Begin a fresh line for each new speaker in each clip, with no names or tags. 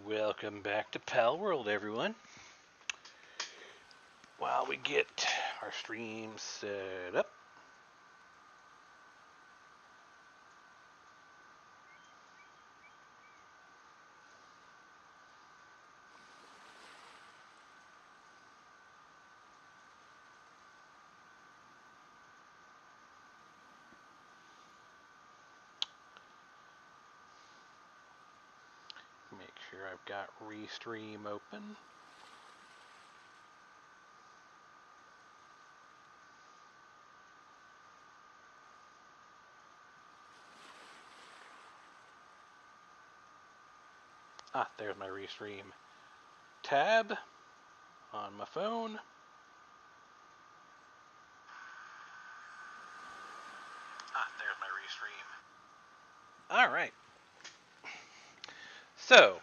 Welcome back to Palworld, everyone. While we get our stream set up, make sure I've got Restream open. There's my Restream tab on my phone. There's my Restream. All right. So,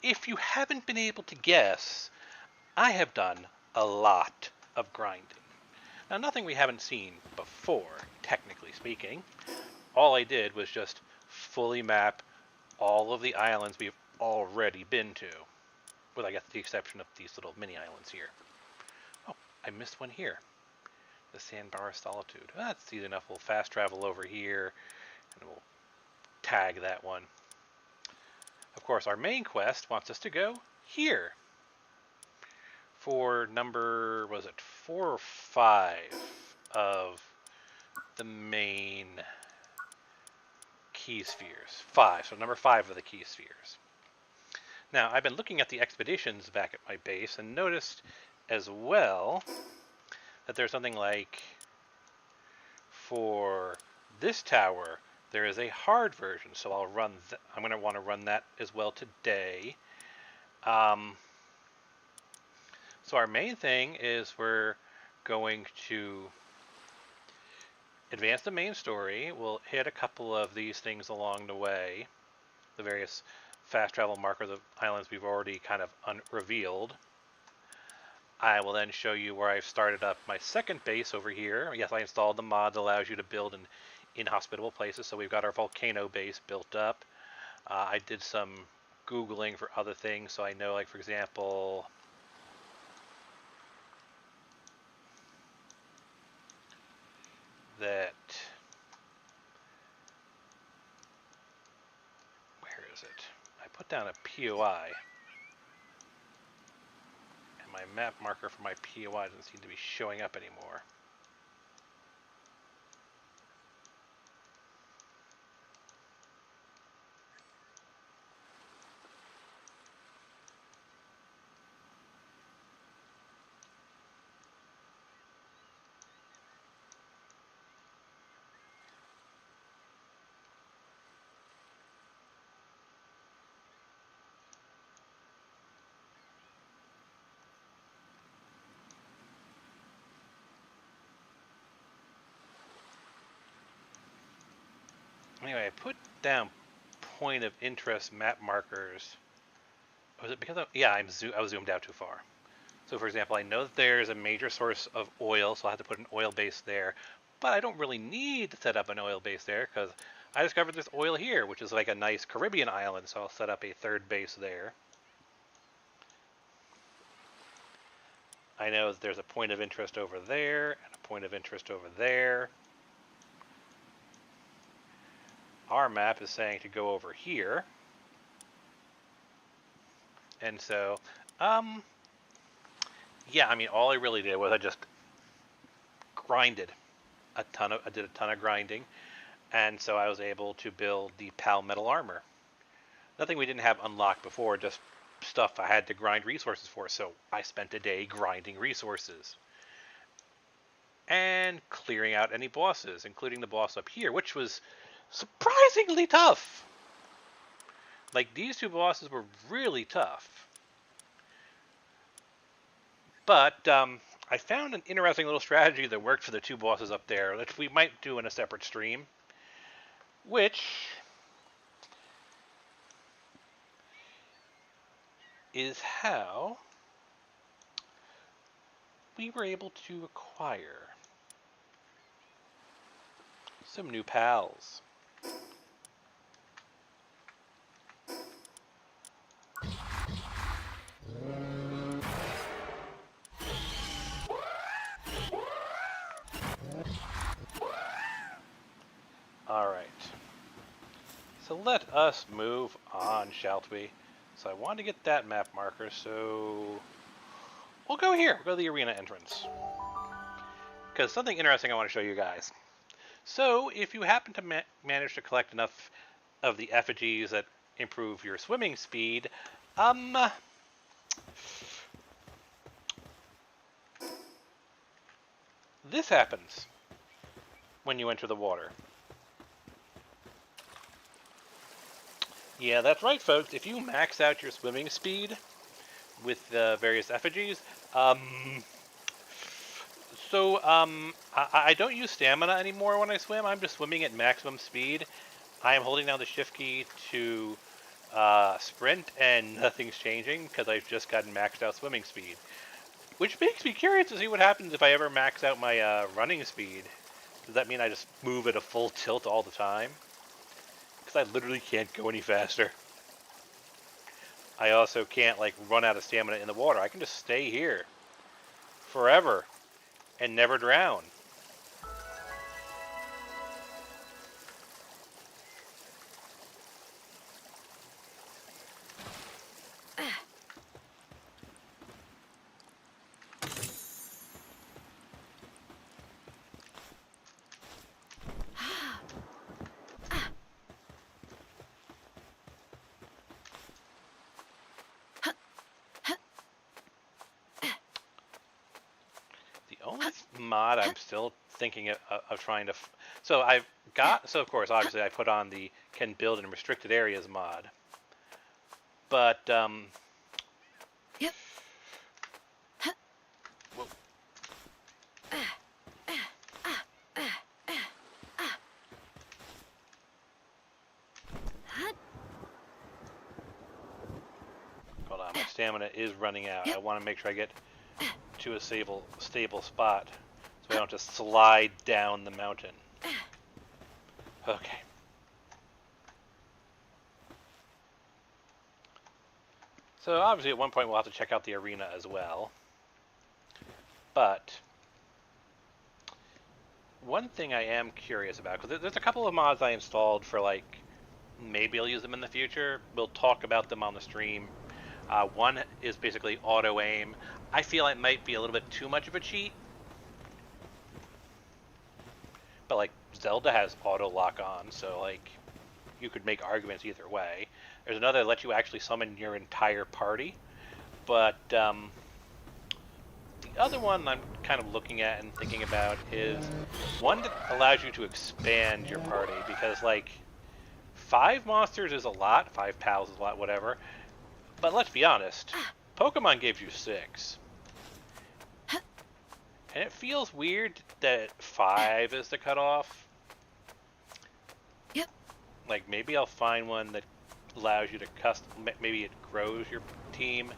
if you haven't been able to guess, I have done a lot of grinding. Now, nothing we haven't seen before, technically speaking. All I did was just fully map all of the islands we've already been to, with I guess the exception of these little mini islands here. Oh, I missed one here. The Sandbar Solitude. That's easy enough. We'll fast travel over here, and we'll tag that one. Of course, our main quest wants us to go here for number, was it 4 or 5 of the main key spheres? 5, so number 5 of the key spheres. Now, I've been looking at the expeditions back at my base and noticed as well that there's something like, for this tower, there is a hard version, so I'm going to want to run that as well today. So our main thing is we're going to advance the main story. We'll hit a couple of these things along the way, the various fast travel markers of islands we've already kind of revealed. I will then show you where I've started up my second base over here. Yes, I installed the mod that allows you to build in inhospitable places, so we've got our volcano base built up. I did some Googling for other things, so I know, like, for example, that, where is it? I put down a POI, and my map marker for my POI doesn't seem to be showing up anymore. Anyway, I put down point of interest map markers. Was it because I was zoomed out too far. So for example, I know that there's a major source of oil, so I have to put an oil base there. But I don't really need to set up an oil base there because I discovered there's oil here, which is like a nice Caribbean island, so I'll set up a third base there. I know that there's a point of interest over there and a point of interest over there. Our map is saying to go over here. And so, yeah, I mean, all I really did was I just grinded I did a ton of grinding, and so I was able to build the PAL metal armor. Nothing we didn't have unlocked before, just stuff I had to grind resources for, so I spent a day grinding resources. And clearing out any bosses, including the boss up here, which was surprisingly tough. Like, these two bosses were really tough. But I found an interesting little strategy that worked for the two bosses up there, which we might do in a separate stream, which is how we were able to acquire some new pals. So let us move on, shall we? So I want to get that map marker, so we'll go here. We'll go to the arena entrance. Because something interesting I want to show you guys. So if you happen to manage to collect enough of the effigies that improve your swimming speed, this happens when you enter the water. Yeah, that's right, folks. If you max out your swimming speed with the various effigies, I don't use stamina anymore when I swim. I'm just swimming at maximum speed. I am holding down the shift key to sprint, and nothing's changing because I've just gotten maxed out swimming speed. Which makes me curious to see what happens if I ever max out my running speed. Does that mean I just move at a full tilt all the time? Because I literally can't go any faster. I also can't like run out of stamina in the water. I can just stay here forever and never drown. The only mod I'm still thinking of trying to... So I've got... So of course, obviously I put on the can build in restricted areas mod. But,
Yep.
Whoa. Hold on, my stamina is running out.
Yep.
I want to make sure I get to a stable spot so I don't just slide down the mountain. Okay. So obviously at one point we'll have to check out the arena as well. But one thing I am curious about, because there's a couple of mods I installed for like, maybe I'll use them in the future. We'll talk about them on the stream. One is basically auto aim. I feel it might be a little bit too much of a cheat. But like Zelda has auto lock on, so like you could make arguments either way. There's another that lets you actually summon your entire party. But the other one I'm kind of looking at and thinking about is one that allows you to expand your party, because like 5 monsters is a lot, 5 pals is a lot, whatever. But let's be honest, Pokemon gives you 6. And it feels weird that 5 is the cutoff.
Yep.
Like maybe I'll find one that allows you to custom, maybe it grows your team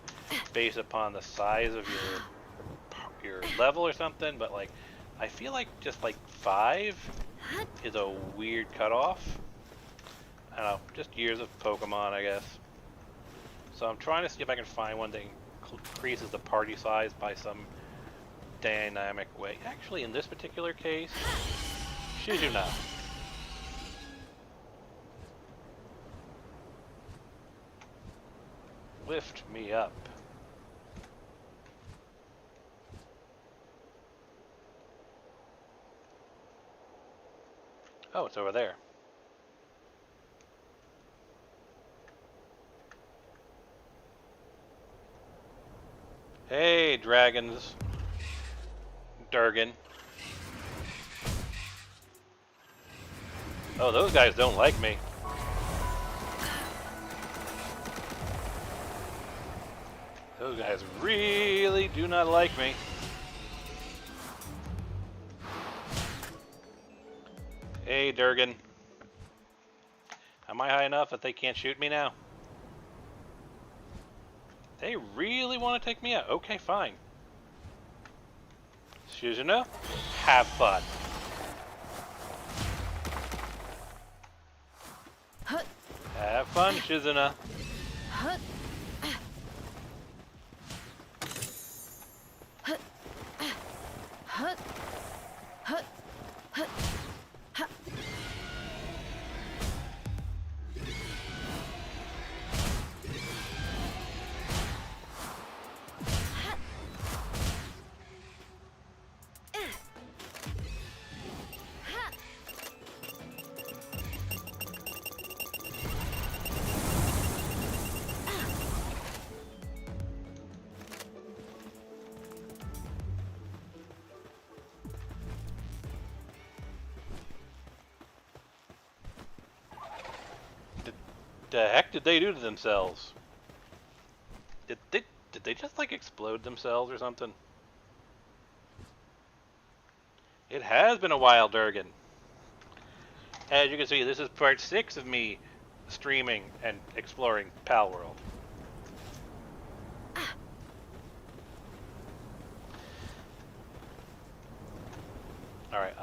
based upon the size of your level or something, but like I feel like just like 5 is a weird cutoff. I don't know, just years of Pokemon, I guess. So I'm trying to see if I can find one that increases the party size by some dynamic way. Actually, in this particular case, Shizuna. Lift me up. Oh, it's over there. Hey, dragons. Durgan. Oh, those guys don't like me. Those guys really do not like me. Hey, Durgan. Am I high enough that they can't shoot me now? They really want to take me out. Okay, fine. Shizuna, have fun. Have fun, Shizuna. The heck did they do to themselves? Did they just like explode themselves or something? It has been a while, Durgan. As you can see, this is part 6 of me streaming and exploring Palworld. Alright,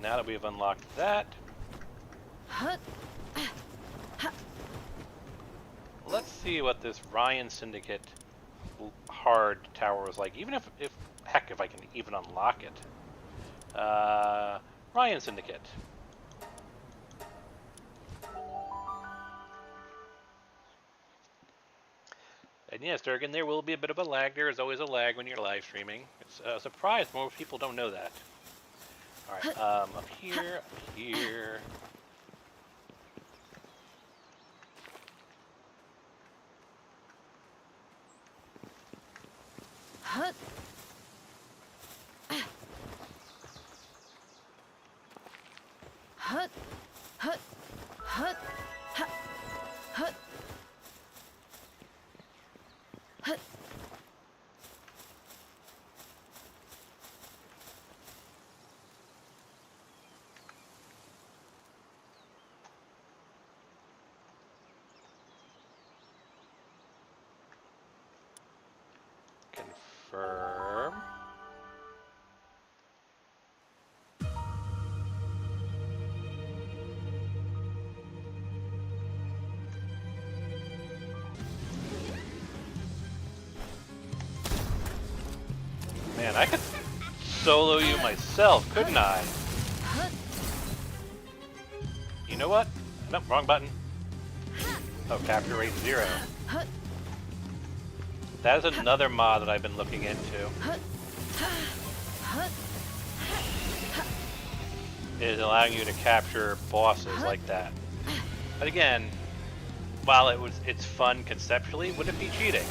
now that we've unlocked that, let's see what this Ryan Syndicate hard tower was like. Even if heck, if I can even unlock it. Ryan Syndicate. And yes, Durgan, there will be a bit of a lag. There is always a lag when you're live streaming. It's a surprise. Most people don't know that. Alright, up here, up here. Confirm. Man, I could solo you myself, couldn't I? You know what? Nope, wrong button. Oh, capture rate 0. That is another mod that I've been looking into. It is allowing you to capture bosses like that. But again, while it's fun conceptually, would it be cheating?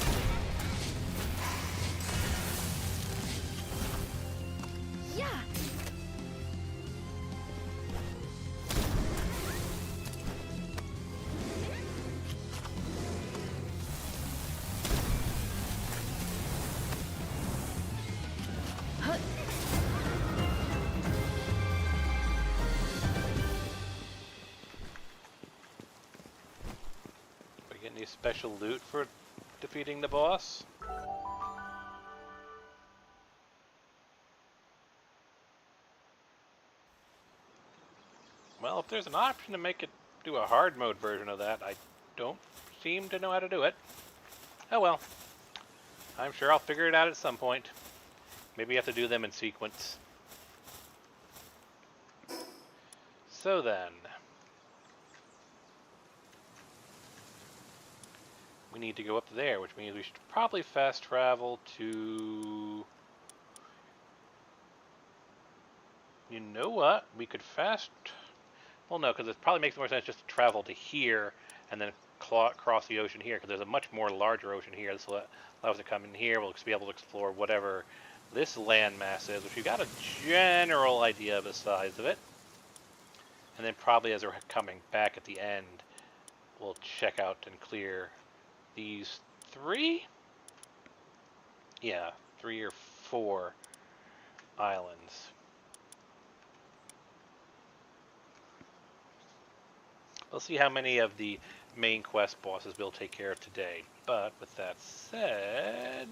Any special loot for defeating the boss? Well, if there's an option to make it do a hard mode version of that, I don't seem to know how to do it. Oh well. I'm sure I'll figure it out at some point. Maybe you have to do them in sequence. So then, we need to go up there, which means we should probably fast travel to... You know what? We could fast... Well, no, because it probably makes more sense just to travel to here and then cross the ocean here, because there's a much more larger ocean here. This will allow us to come in here. We'll be able to explore whatever this landmass is, which we've got a general idea of the size of it. And then probably as we're coming back at the end, we'll check out and clear these 3? Yeah, 3 or 4 islands. We'll see how many of the main quest bosses we'll take care of today. But with that said...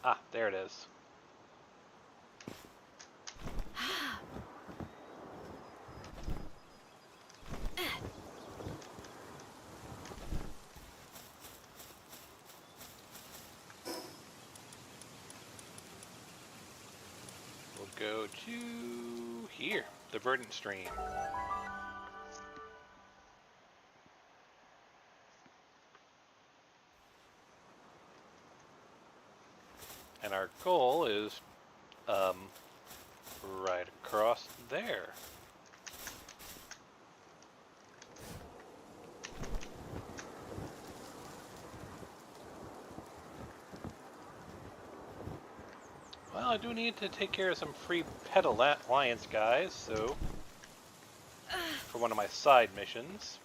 Ah, there it is. We'll go to here, the verdant stream. And our goal is right across there. Well, I do need to take care of some free Pet Alliance guys, so... for one of my side missions.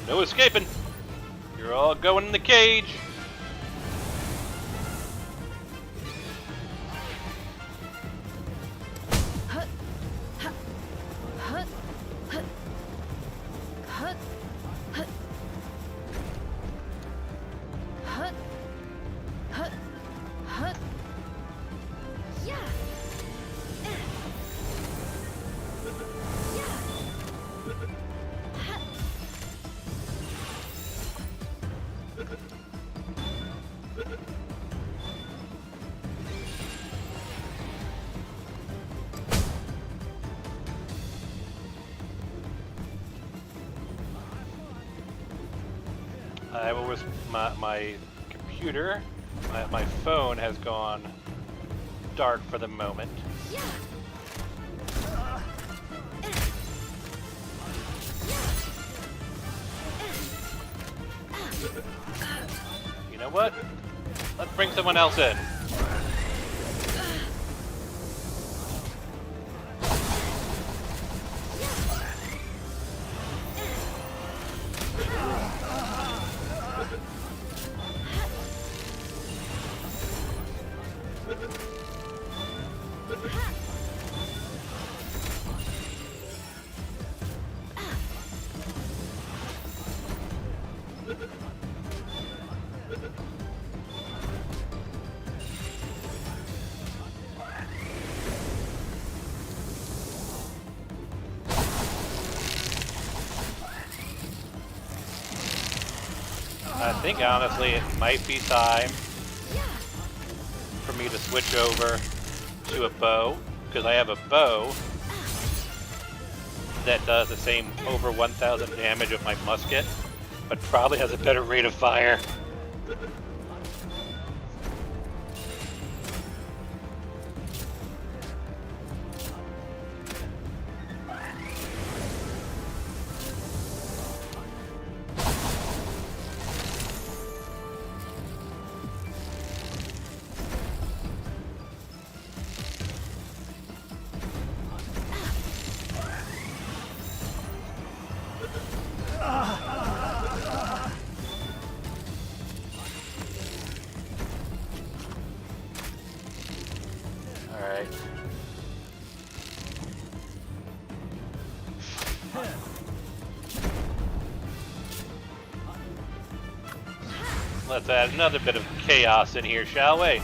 No escaping! You're all going in the cage! I was my computer, my phone has gone dark for the moment. You know what? Let's bring someone else in. I think honestly it might be time for me to switch over to a bow, because I have a bow that does the same over 1,000 damage of my musket, but probably has a better rate of fire. Alright. Let's add another bit of chaos in here, shall we?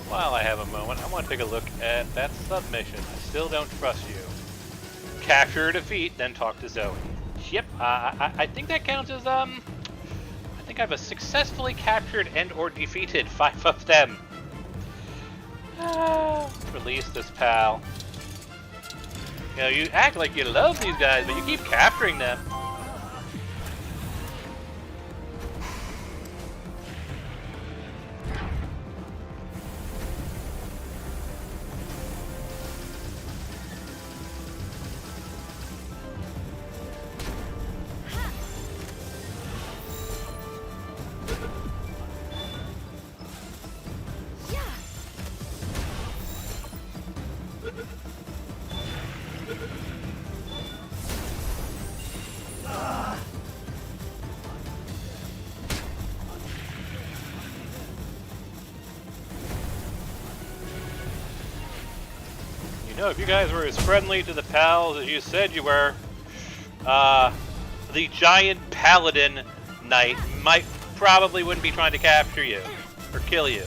While I have a moment, I want to take a look at that submission. I still don't trust you. Capture or defeat, then talk to Zoe. Yep, I think that counts as, I think I've successfully captured and or defeated 5 of them. Release this pal. You know, you act like you love these guys, but you keep capturing them. You know, if you guys were as friendly to the pals as you said you were, the giant paladin knight probably wouldn't be trying to capture you or kill you.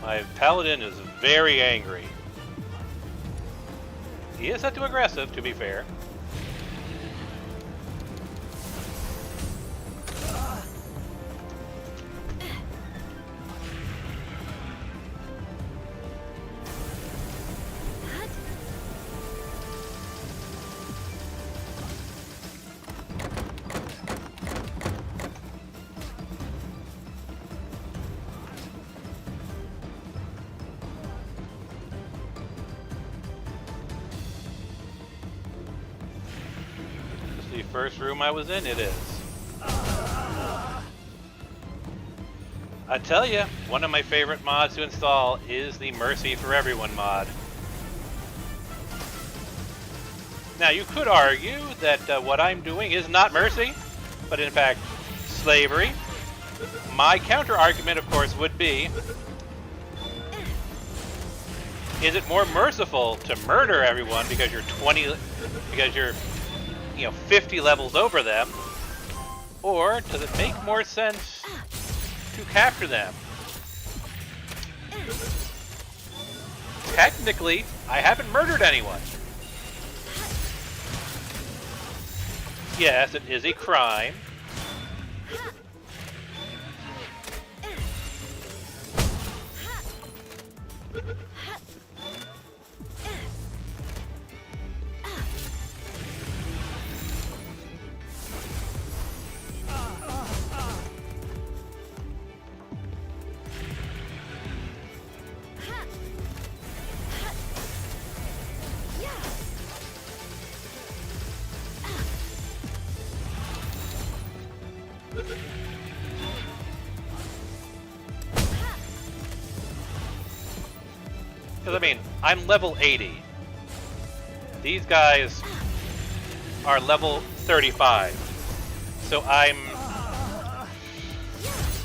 My paladin is very angry. He is not too aggressive, to be fair. The first room I was in, it is. I tell you, one of my favorite mods to install is the Mercy for Everyone mod. Now, you could argue that what I'm doing is not mercy, but in fact, slavery. My counter-argument, of course, would be, is it more merciful to murder everyone because you're 50 levels over them, or does it make more sense to capture them? Technically, I haven't murdered anyone. Yes, it is a crime. Because, I mean, I'm level 80. These guys are level 35. So I'm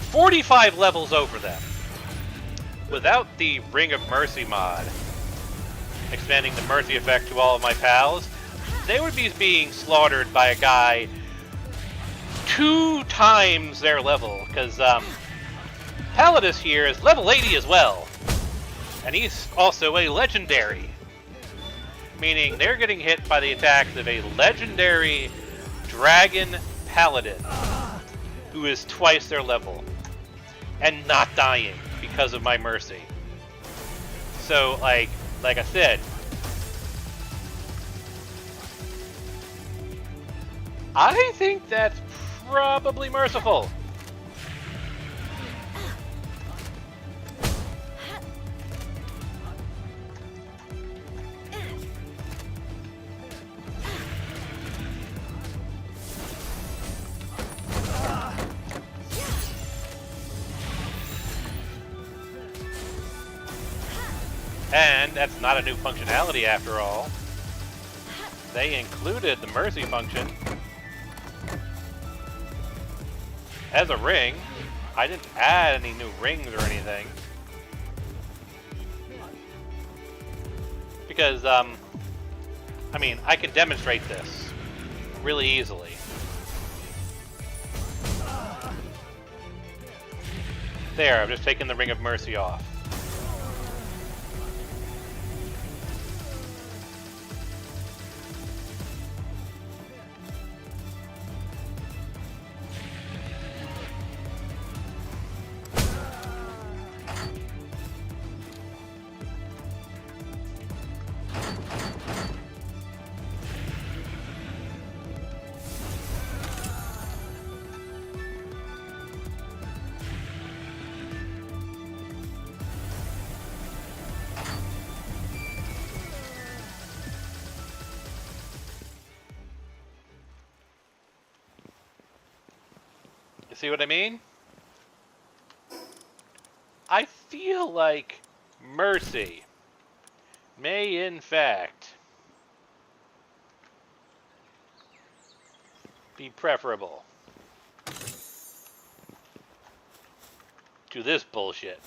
45 levels over them. Without the Ring of Mercy mod, expanding the Mercy effect to all of my pals, they would be being slaughtered by a guy 2 times their level, because Palladus here is level 80 as well, and he's also a legendary, meaning they're getting hit by the attacks of a legendary dragon paladin who is twice their level and not dying because of my mercy. So like I said, I think that's probably merciful. And that's not a new functionality after all. They included the mercy function as a ring. I didn't add any new rings or anything. Because, I mean, I can demonstrate this really easily. There, I've just taken the Ring of Mercy off. You see what I mean? I feel like mercy may in fact be preferable to this bullshit.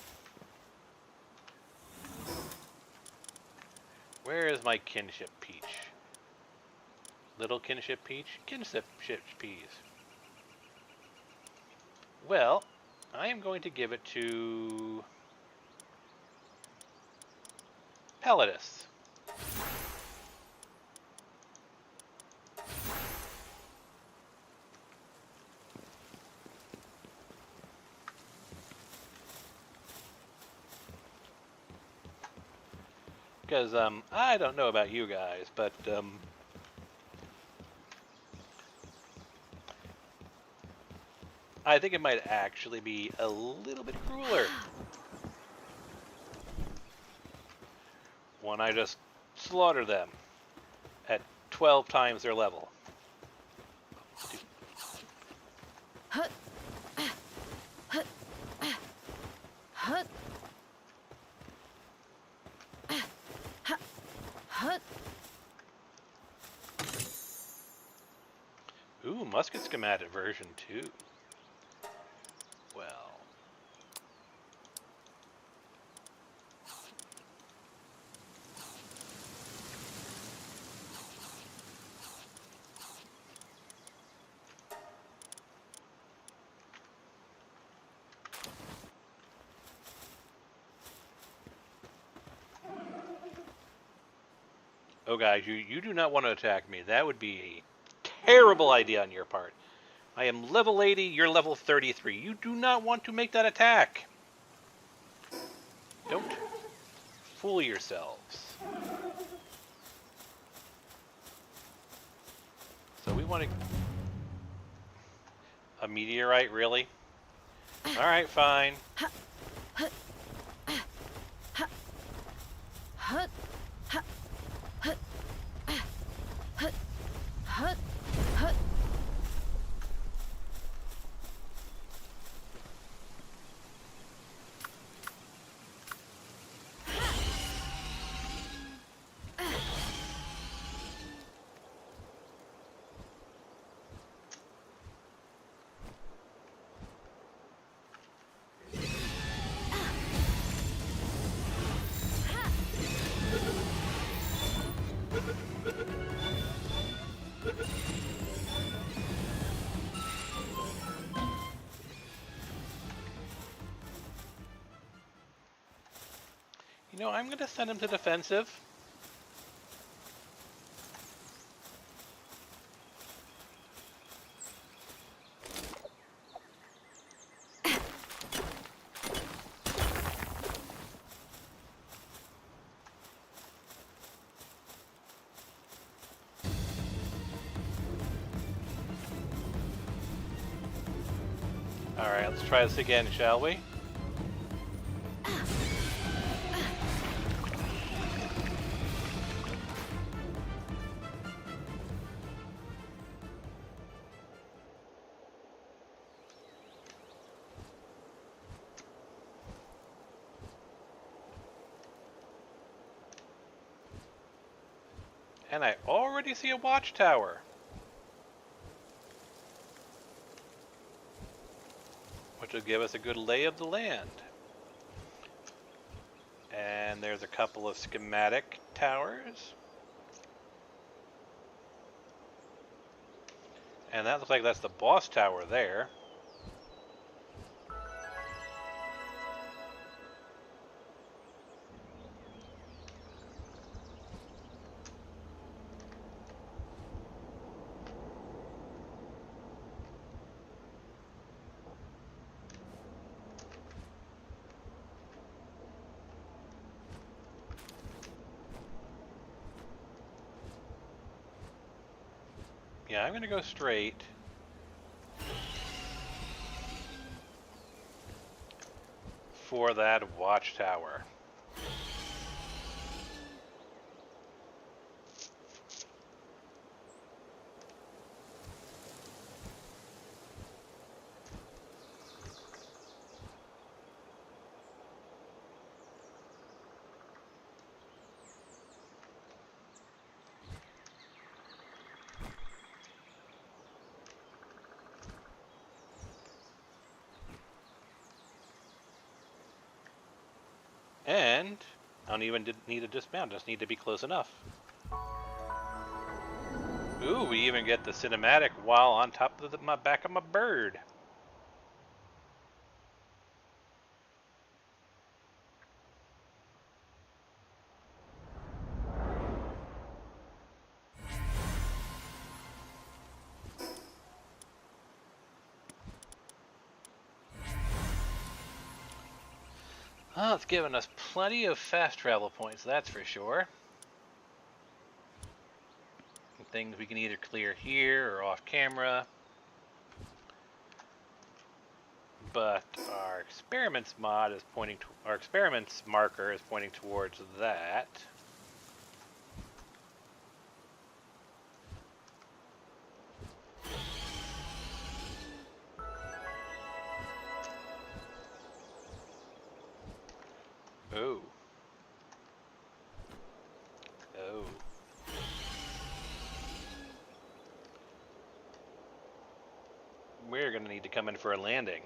Where is my kinship peach? Little kinship peach? Kinship peas. Well, I am going to give it to Palladus. Because, I don't know about you guys, but, I think it might actually be a little bit crueler when I just slaughter them at 12 times their level. Ooh, musket schematic version 2. Well. Oh guys, you do not want to attack me. That would be a terrible idea on your part. I am level 80, you're level 33. You do not want to make that attack. Don't fool yourselves. So we want to... A meteorite, really? Alright, fine. You know, I'm going to send him to defensive. Alright, let's try this again, shall we? And I already see a watchtower, which will give us a good lay of the land. And there's a couple of schematic towers. And that looks like that's the boss tower there. Yeah, I'm gonna go straight. For that watchtower. And I don't even need to dismount, just need to be close enough. Ooh, we even get the cinematic while on top of my back of my bird. Oh, it's given us plenty of fast travel points, that's for sure. Things we can either clear here or off camera. But our experiments mod is pointing to, our experiments marker is pointing towards that. Oh. Oh. We're gonna need to come in for a landing.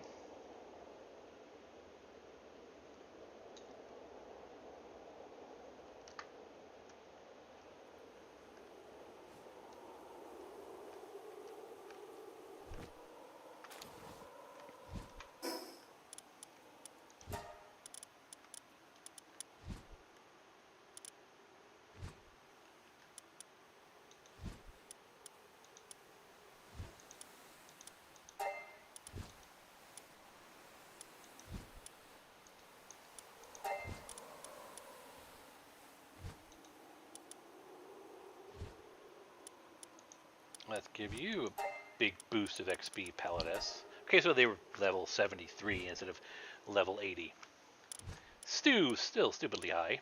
Let's give you a big boost of XP, Palladus. Okay, so they were level 73 instead of level 80. Still stupidly high.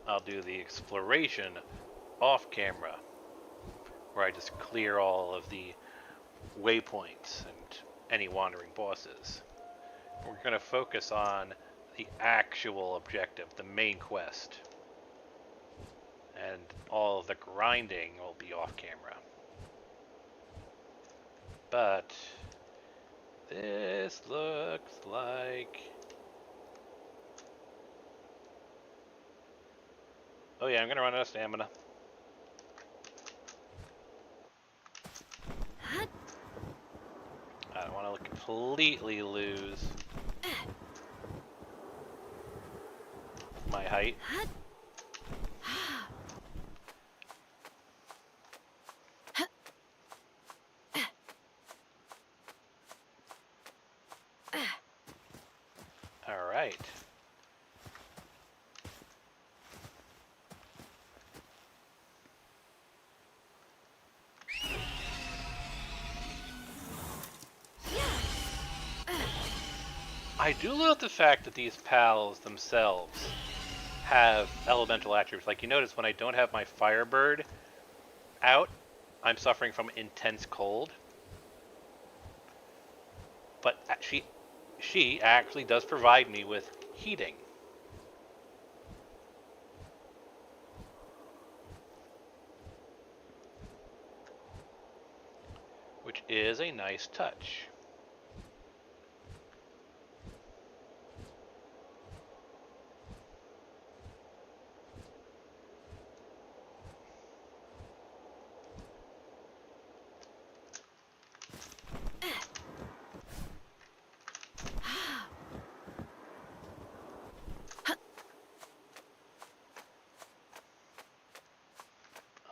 I'll do the exploration off camera, where I just clear all of the waypoints and any wandering bosses. We're going to focus on the actual objective, the main quest. And all of the grinding will be off camera. But This looks like... Oh yeah, I'm gonna run out of stamina.
Hut.
I don't want to completely lose my height.
Hut. Hut.
All right. I do love the fact that these pals themselves have elemental attributes. Like you notice when I don't have my Firebird out, I'm suffering from intense cold. But she actually does provide me with heating. Which is a nice touch.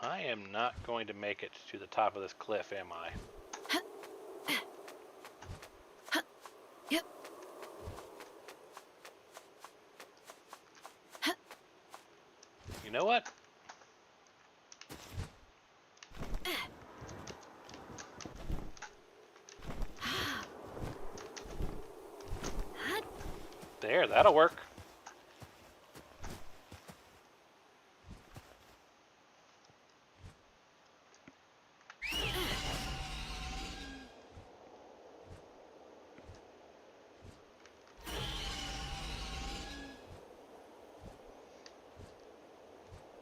I am not going to make it to the top of this cliff, am I?
Yep.
You know what? There, that'll work.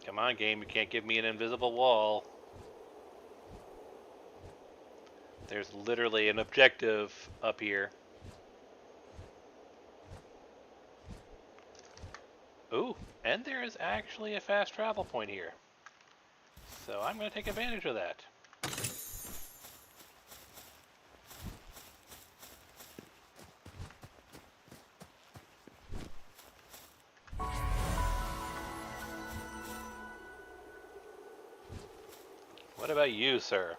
Come on, game, you can't give me an invisible wall. There's literally an objective up here. Ooh, and there is actually a fast travel point here. So I'm going to take advantage of that. What about you, sir?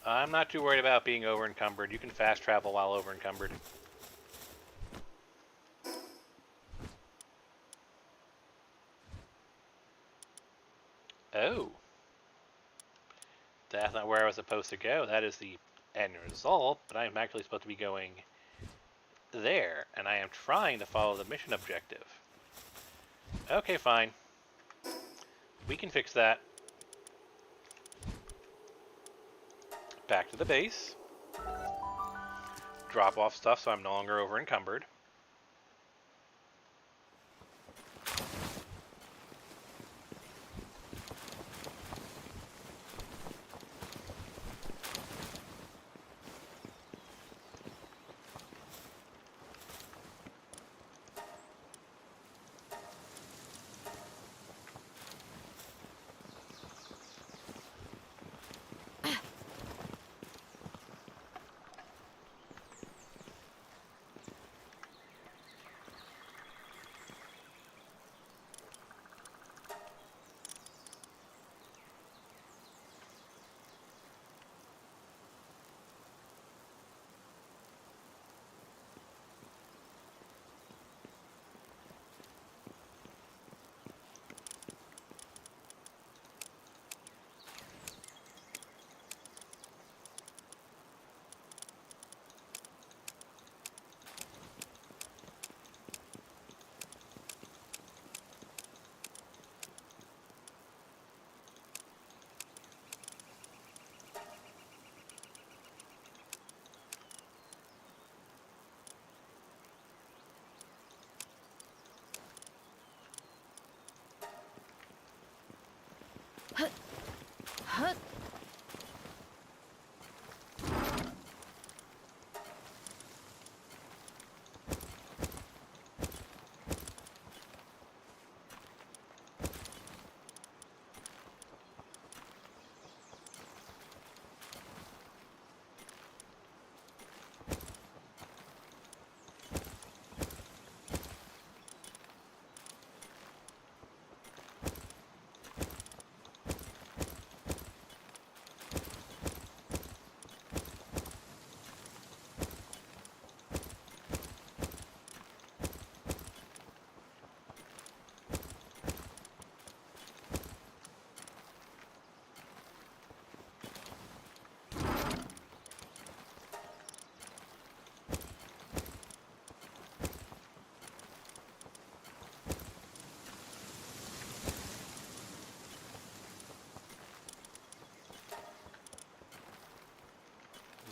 I'm not too worried about being over encumbered. You can fast travel while over encumbered. Oh. That's not where I was supposed to go. That is the end result, but I'm actually supposed to be going there, and I am trying to follow the mission objective. Okay, fine. We can fix that. Back to the base. Drop off stuff so I'm no longer over encumbered.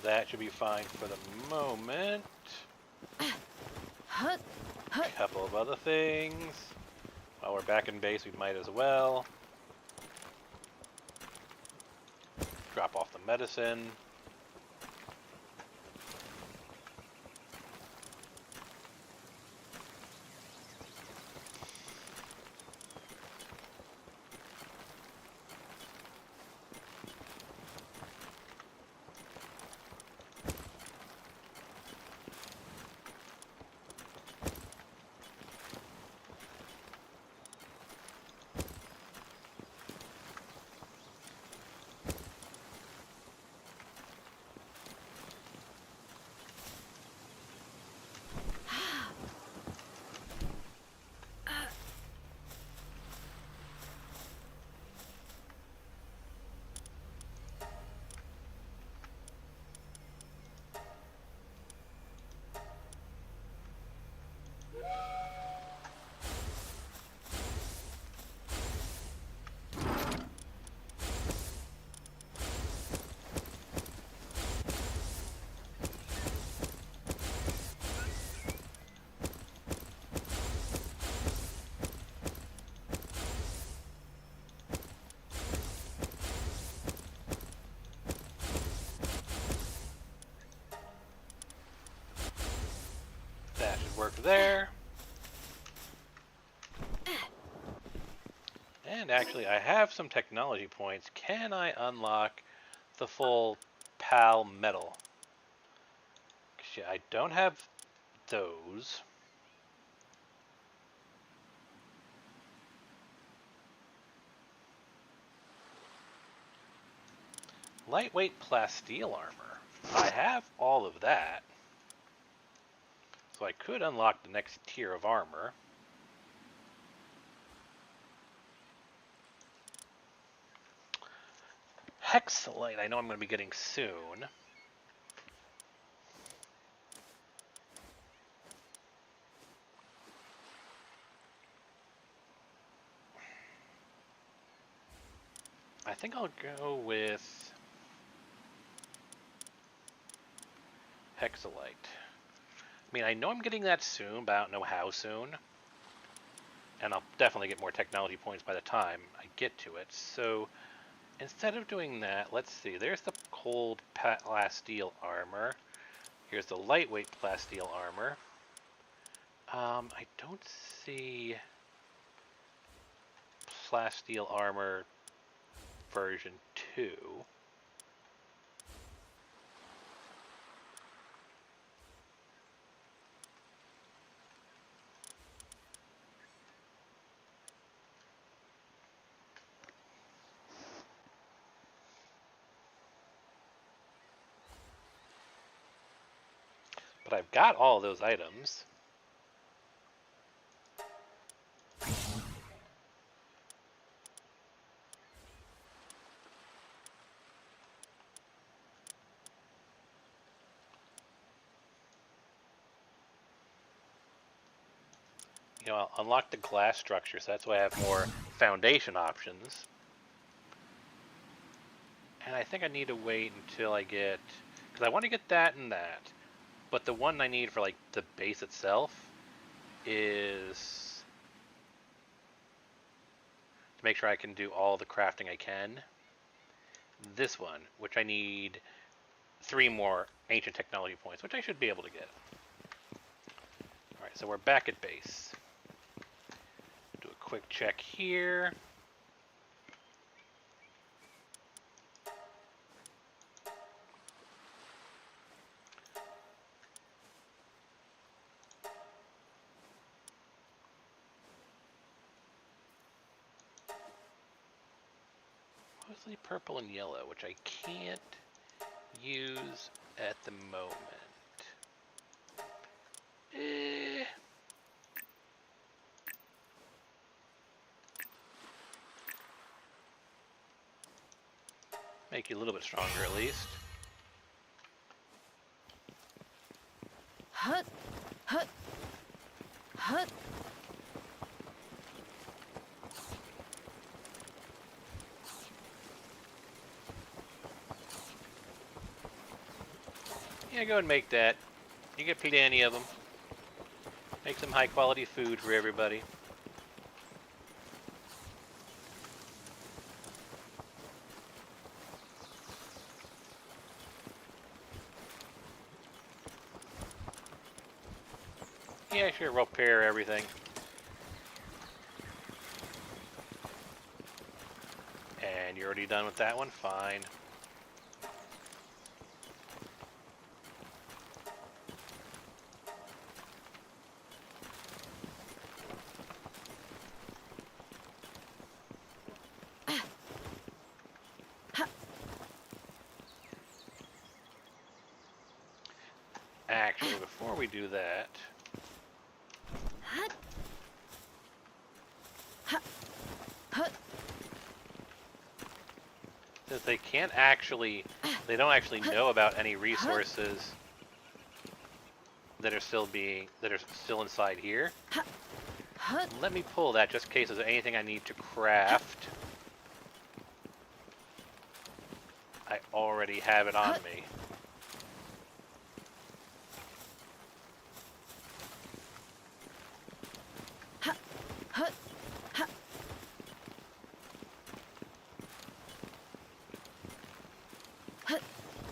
that should be fine for the moment.
Hut. Hut.
Couple of other things. While we're back in base, we might as well drop off the medicine. That should work there. And actually, I have some technology points. Can I unlock the full PAL metal? Yeah, I don't have those. Lightweight plasteel armor. I have all of that. So I could unlock the next tier of armor. Hexalite, I know I'm going to be getting soon. I think I'll go with Hexalite. I mean, I know I'm getting that soon, but I don't know how soon. And I'll definitely get more technology points by the time I get to it. So instead of doing that, let's see. There's the cold plasteel armor. Here's the lightweight plasteel armor. I don't see plasteel armor version 2. But I've got all those items. You know, I'll unlock the glass structure, so that's why I have more foundation options. And I think I need to wait until I get, because I want to get that and that. But the one I need for like the base itself is to make sure I can do all the crafting I can. This one, which I need 3 more ancient technology points, which I should be able to get. Alright, so we're back at base. Do a quick check here. Mostly purple and yellow, which I can't use at the moment. Make you a little bit stronger at least.
Hut. Hut. Hut.
Yeah, go and make that. You get plenty of them. Make some high quality food for everybody. Yeah, sure, repair everything. And you're already done with that one? Fine. Actually, before we do that,
Hut. Hut. Hut.
since they don't actually know about any resources that are still inside here.
Hut.
Let me pull that just in case there's anything I need to craft. I already have it on me.
Hut. Hut. Hut. Hut.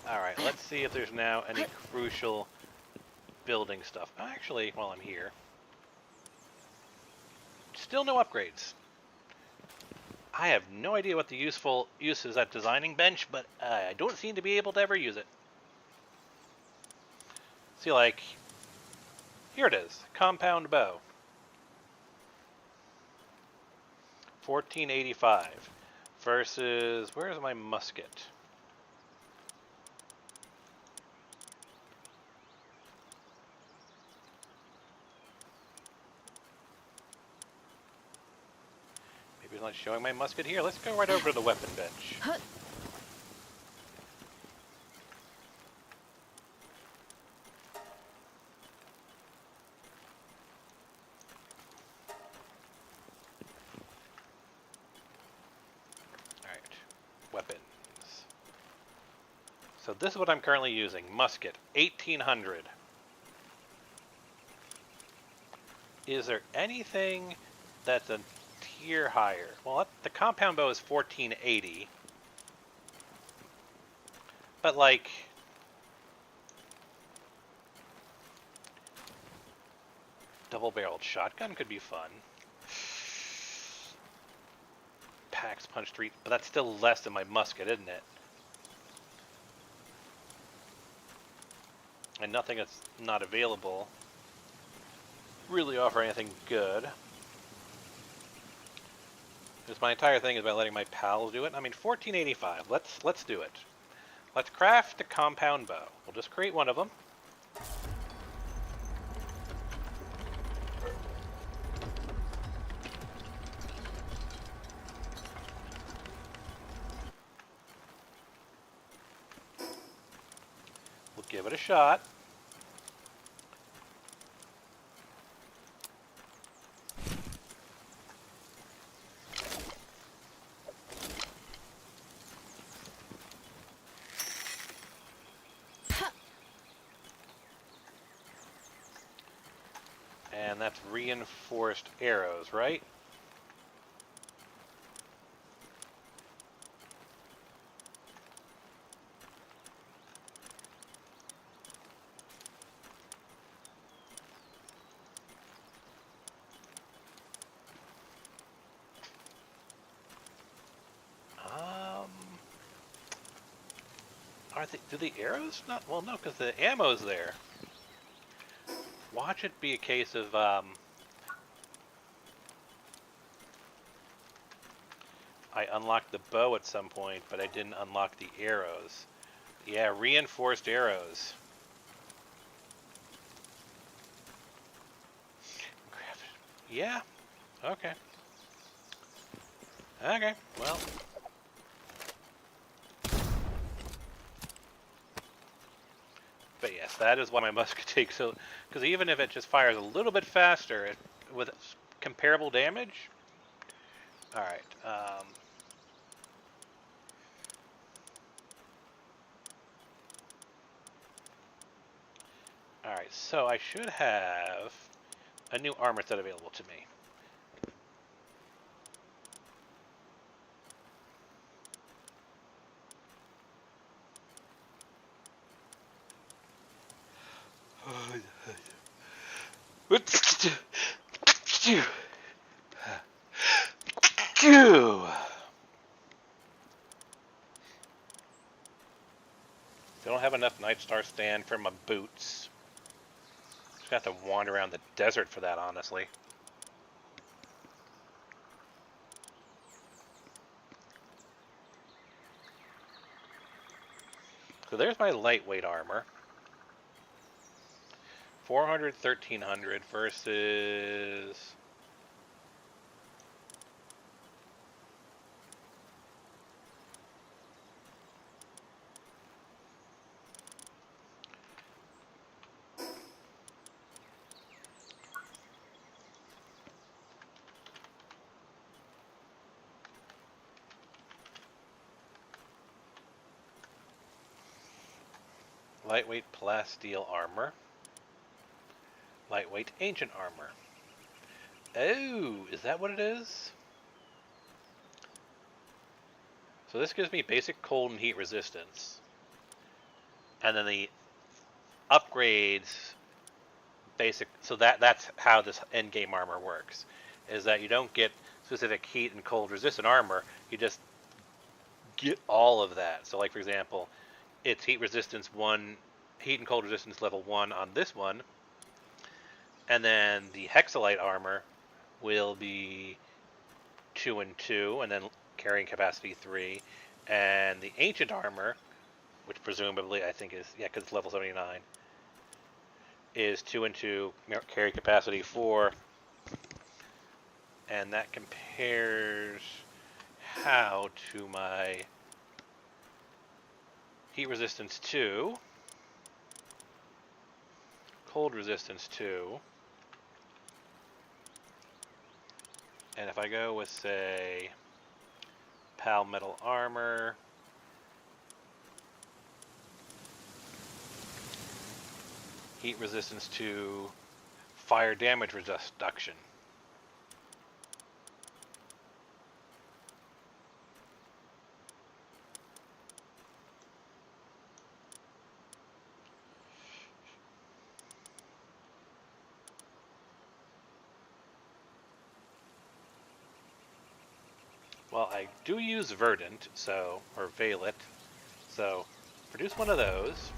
Alright, let's see if there's now any crucial building stuff. Oh, actually, while I'm here. Still no upgrades. I have no idea what the useful use is at designing bench, but I don't seem to be able to ever use it. See, like, here it is, compound bow. 1485 versus, where's my musket? Maybe it's not showing my musket here. Let's go right over to the weapon bench.
Hut.
Alright, weapons. So this is what I'm currently using. Musket, 1800. Is there anything that's a tier higher? Well, the compound bow is 1480. But like, double-barreled shotgun could be fun. Pax punch 3, but that's still less than my musket, isn't it? And nothing that's not available really offer anything good. Because my entire thing is about letting my pals do it. I mean, 1485. Let's do it. Let's craft a compound bow. We'll just create one of them. We'll give it a shot. And that's reinforced arrows, right? Do the arrows not? Well, no, because the ammo's there. Watch it be a case of, I unlocked the bow at some point, but I didn't unlock the arrows. Yeah, reinforced arrows. Yeah, okay. Okay, well. But yes, that is why my musket takes so... Because even if it just fires a little bit faster with comparable damage... Alright, Alright, so I should have a new armor set available to me. They don't have enough Night Star stand for my boots. Just have to wander around the desert for that, honestly. So there's my lightweight armor. 400, 1300 versus... lightweight plasteel armor. Lightweight ancient armor. Oh, is that what it is? So this gives me basic cold and heat resistance. And then the upgrades basic, so that's how this end game armor works, is that you don't get specific heat and cold resistant armor, you just get all of that. So like for example, it's heat resistance 1, heat and cold resistance level 1 on this one, and then the hexalite armor will be 2 and 2, and then carrying capacity 3, and the ancient armor, which presumably I think is, yeah, because it's level 79, is 2 and 2, carry capacity 4, and that compares how to my heat resistance 2, cold resistance 2, and if I go with, say, Pal Metal Armor, heat resistance 2, fire damage reduction. Well, I do use Verdant, so, or Veilet, so produce one of those.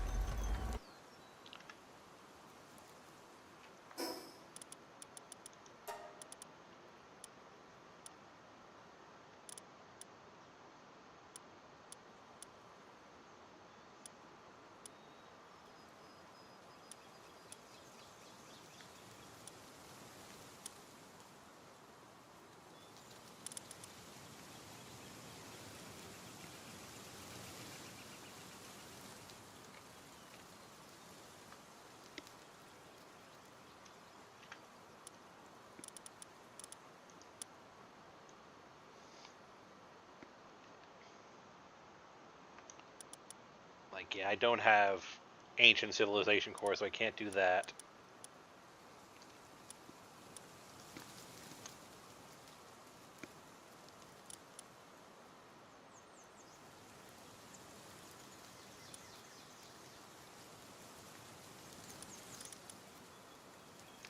Like, yeah, I don't have Ancient Civilization core, so I can't do that.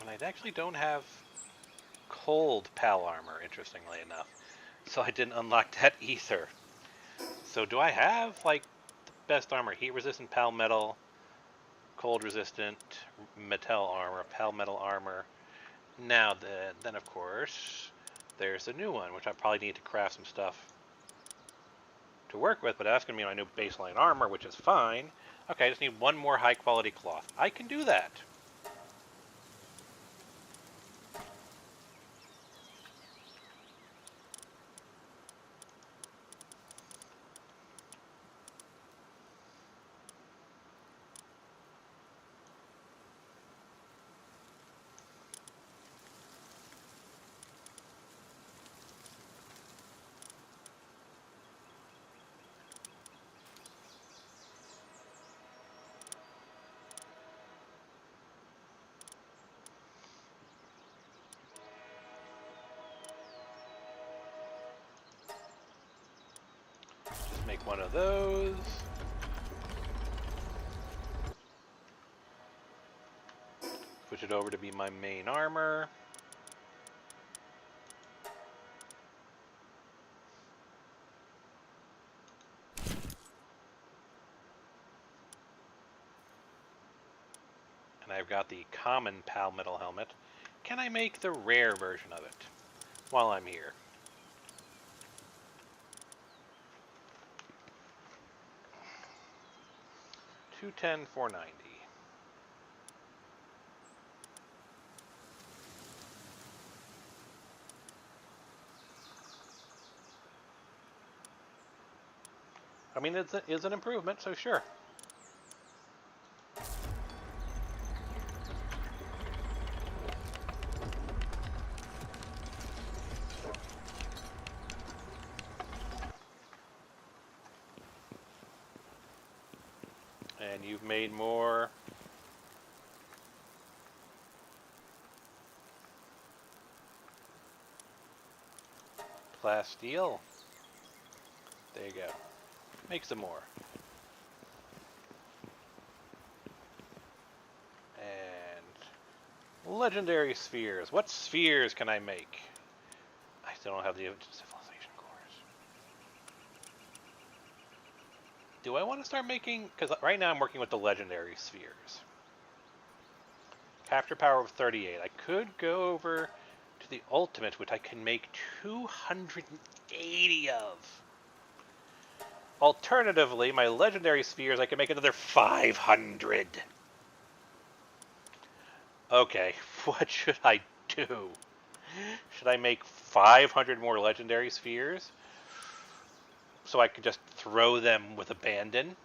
And I actually don't have cold Pal armor, interestingly enough. So I didn't unlock that either. So do I have, like, the best armor? Heat resistant Pal Metal, cold resistant Metal armor, Pal Metal armor. Now then of course, there's a new one, which I probably need to craft some stuff to work with, but that's going to be my new baseline armor, which is fine. Okay, I just need one more high quality cloth. I can do that. Make one of those. Switch it over to be my main armor. And I've got the common Palmetal helmet. Can I make the rare version of it while I'm here? 210, 490. I mean, it is an improvement, so sure. And you've made more. Plasteel. There you go. Make some more. And legendary spheres. What spheres can I make? I still don't have the civilization cores. Do I want to start making? Because right now I'm working with the legendary spheres. Capture power of 38. I could go over to the ultimate, which I can make 280 of. Alternatively, my legendary spheres, I can make another 500. Okay, what should I do? Should I make 500 more legendary spheres so I could just throw them with abandon?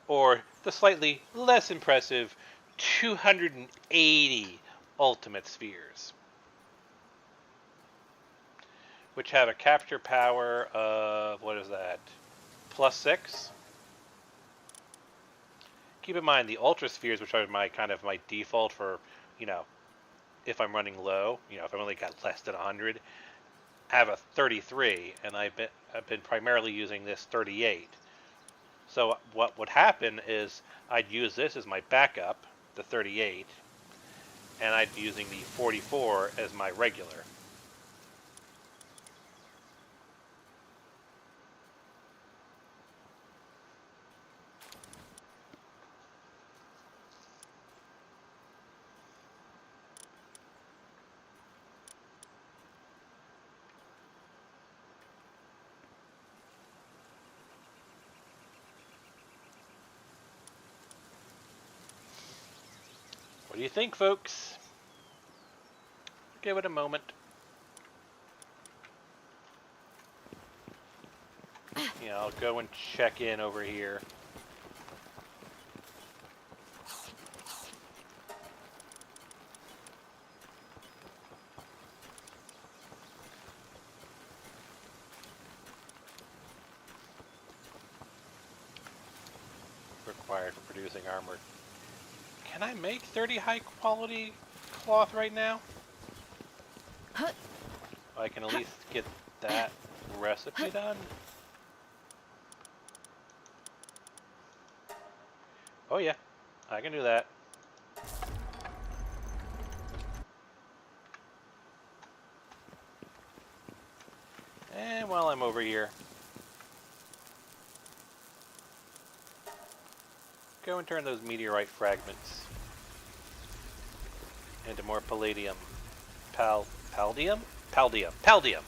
Or the slightly less impressive 280 ultimate spheres, which have a capture power of, what is that, +6? Keep in mind the ultra spheres, which are my kind of my default for, if I'm running low, if I've only got less than 100, have a 33, and I've been primarily using this 38. So what would happen is I'd use this as my backup, the 38, and I'd be using the 44 as my regular. What do you think, folks? Give it a moment. I'll go and check in over here. Required for producing armor. Can I make 30 high quality cloth right now? I can at least get that recipe done. Oh yeah, I can do that. And while I'm over here, go and turn those meteorite fragments into more palladium. Paldium? Paldium.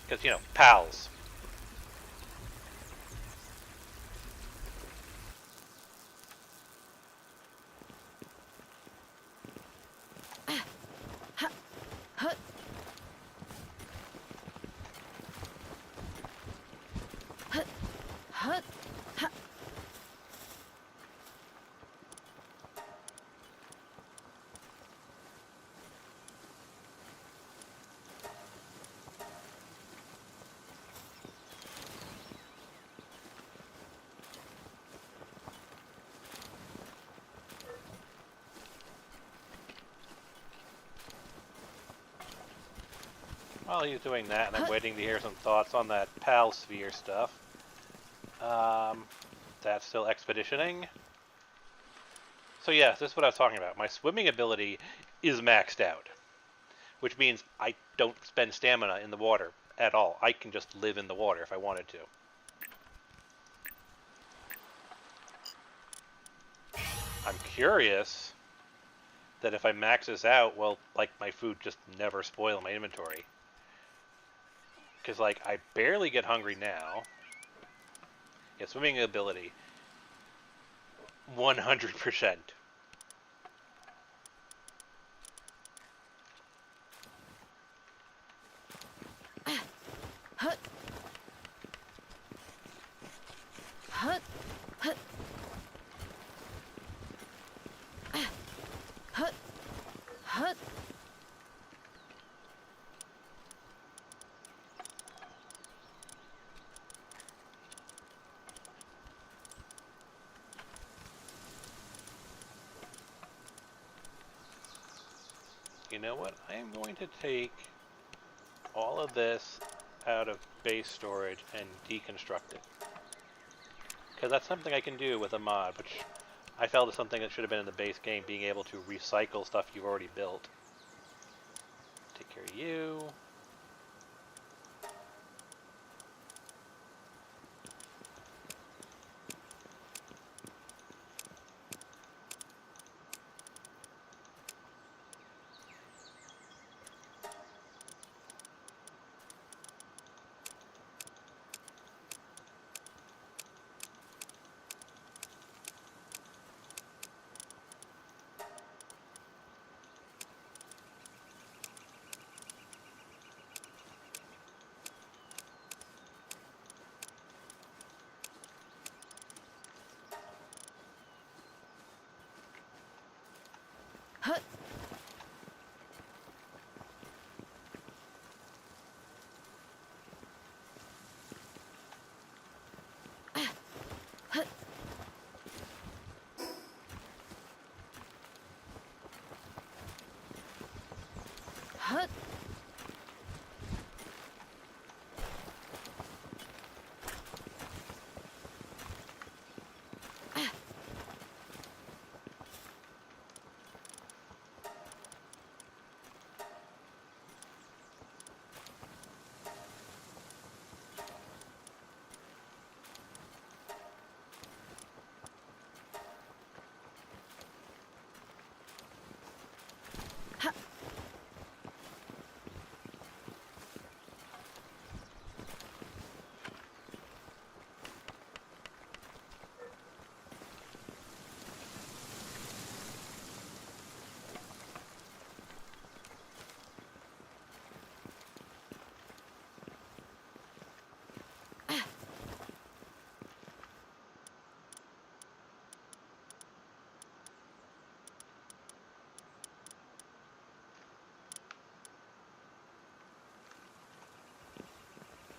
Because, pals. While he's doing that, and I'm
Hut.
waiting to hear some thoughts on that PAL sphere stuff. That's still expeditioning. So yeah, this is what I was talking about. My swimming ability is maxed out, which means I don't spend stamina in the water at all. I can just live in the water if I wanted to. I'm curious that if I max this out, will like my food just never spoil in my inventory. Because like I barely get hungry now. Yeah, swimming ability, 100%.
Hut. Hut. Hut. Hut. Hut.
You know what? I am going to take all of this out of base storage and deconstruct it. Because that's something I can do with a mod, which I felt is something that should have been in the base game, being able to recycle stuff you've already built. Take care of you.
Hut. Hut. Hut. Hut.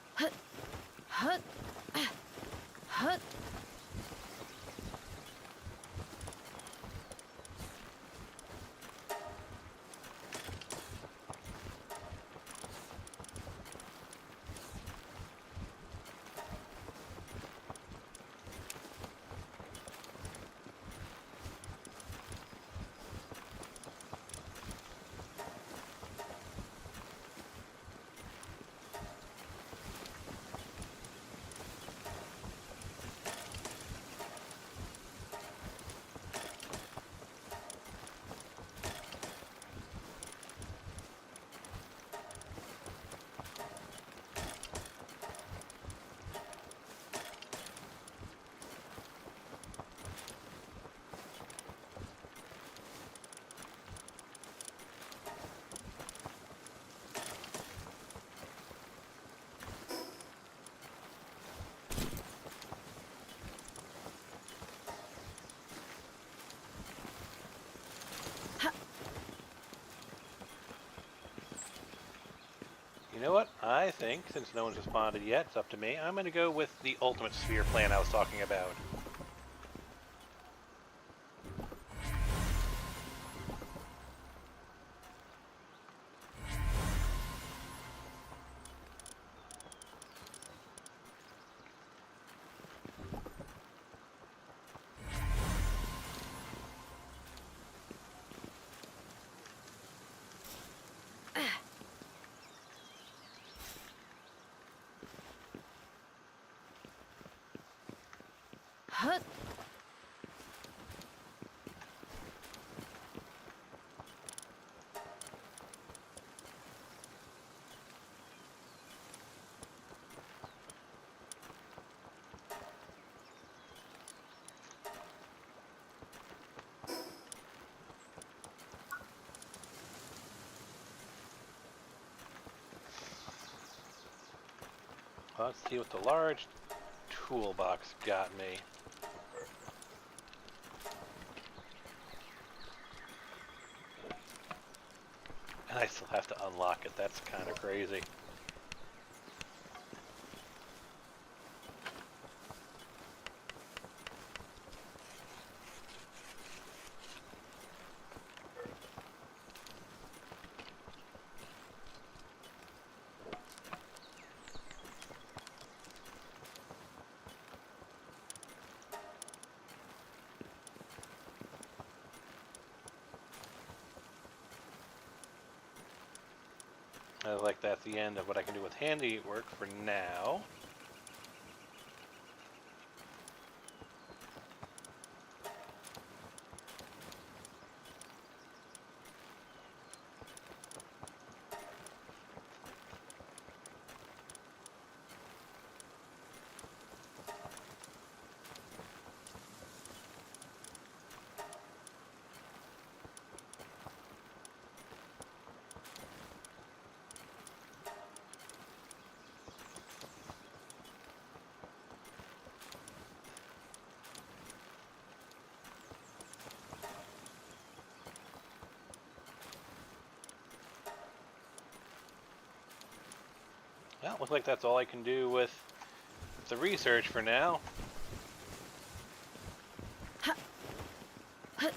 Hut. Hut. Hut.
You know what? I think, since no one's responded yet, it's up to me. I'm going to go with the ultimate sphere plan I was talking about.
hut,
Let's see what the large toolbox got me. And I still have to unlock it. That's kind of crazy. Like that's the end of what I can do with handiwork for now. Well, looks like that's all I can do with the research for now.
hut, hut,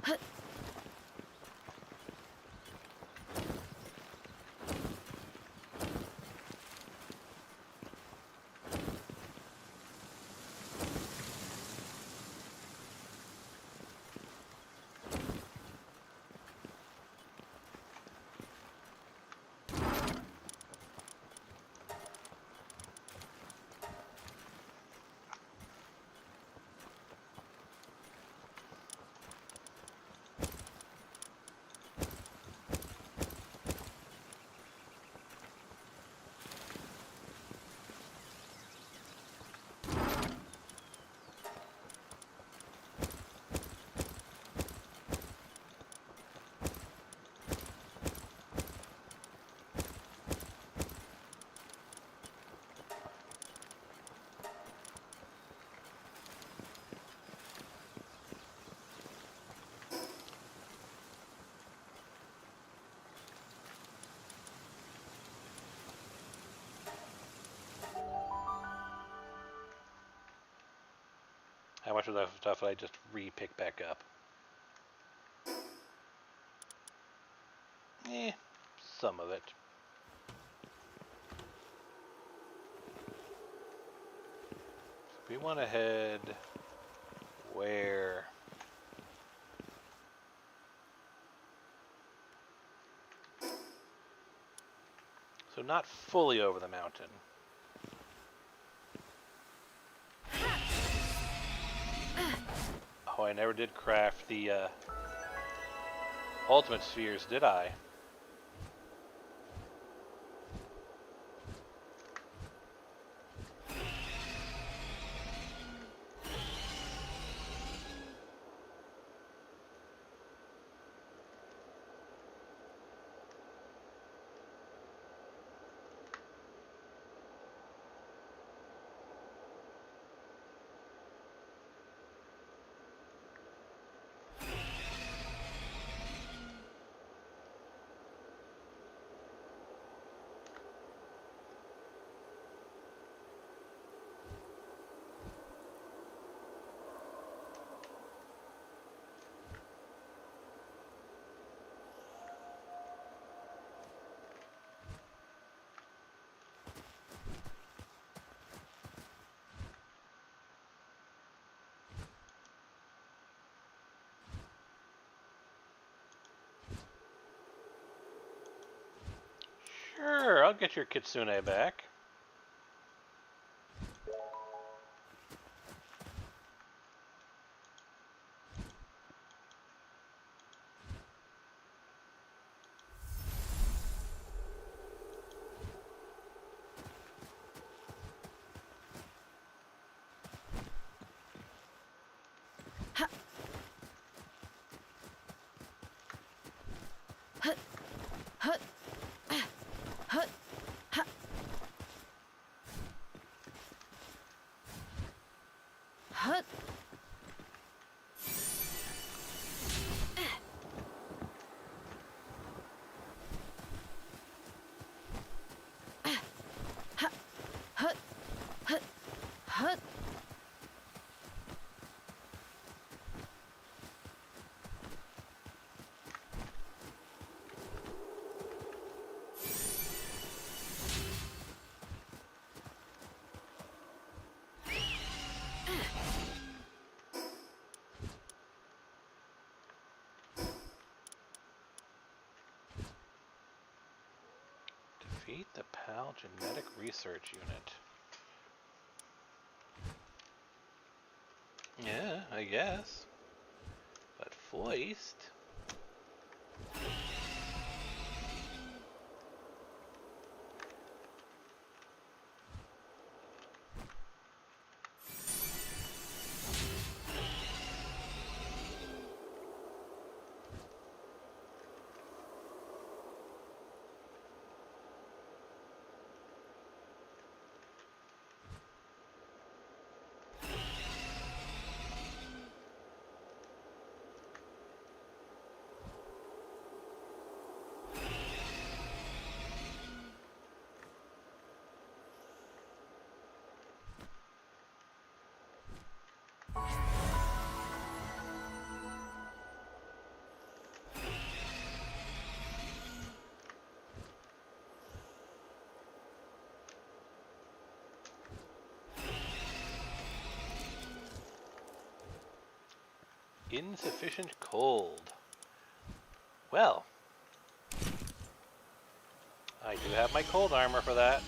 hut.
How much of that stuff did I just re-pick back up? Some of it. We want to head where? So not fully over the mountain. Oh, I never did craft the ultimate spheres, did I? Sure, I'll get your kitsune back. Defeat the PAL Genetic Research Unit. Yeah, I guess. But Foist... Insufficient cold. Well, I do have my cold armor for that.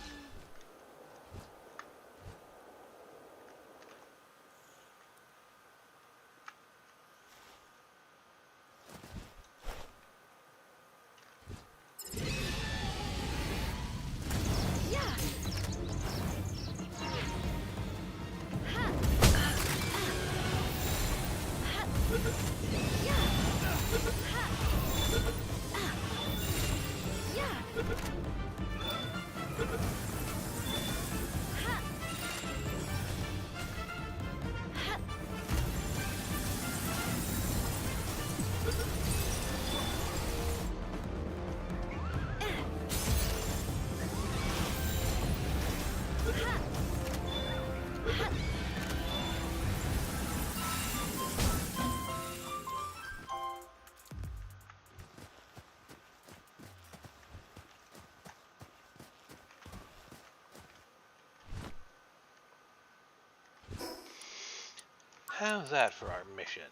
How's that for our mission?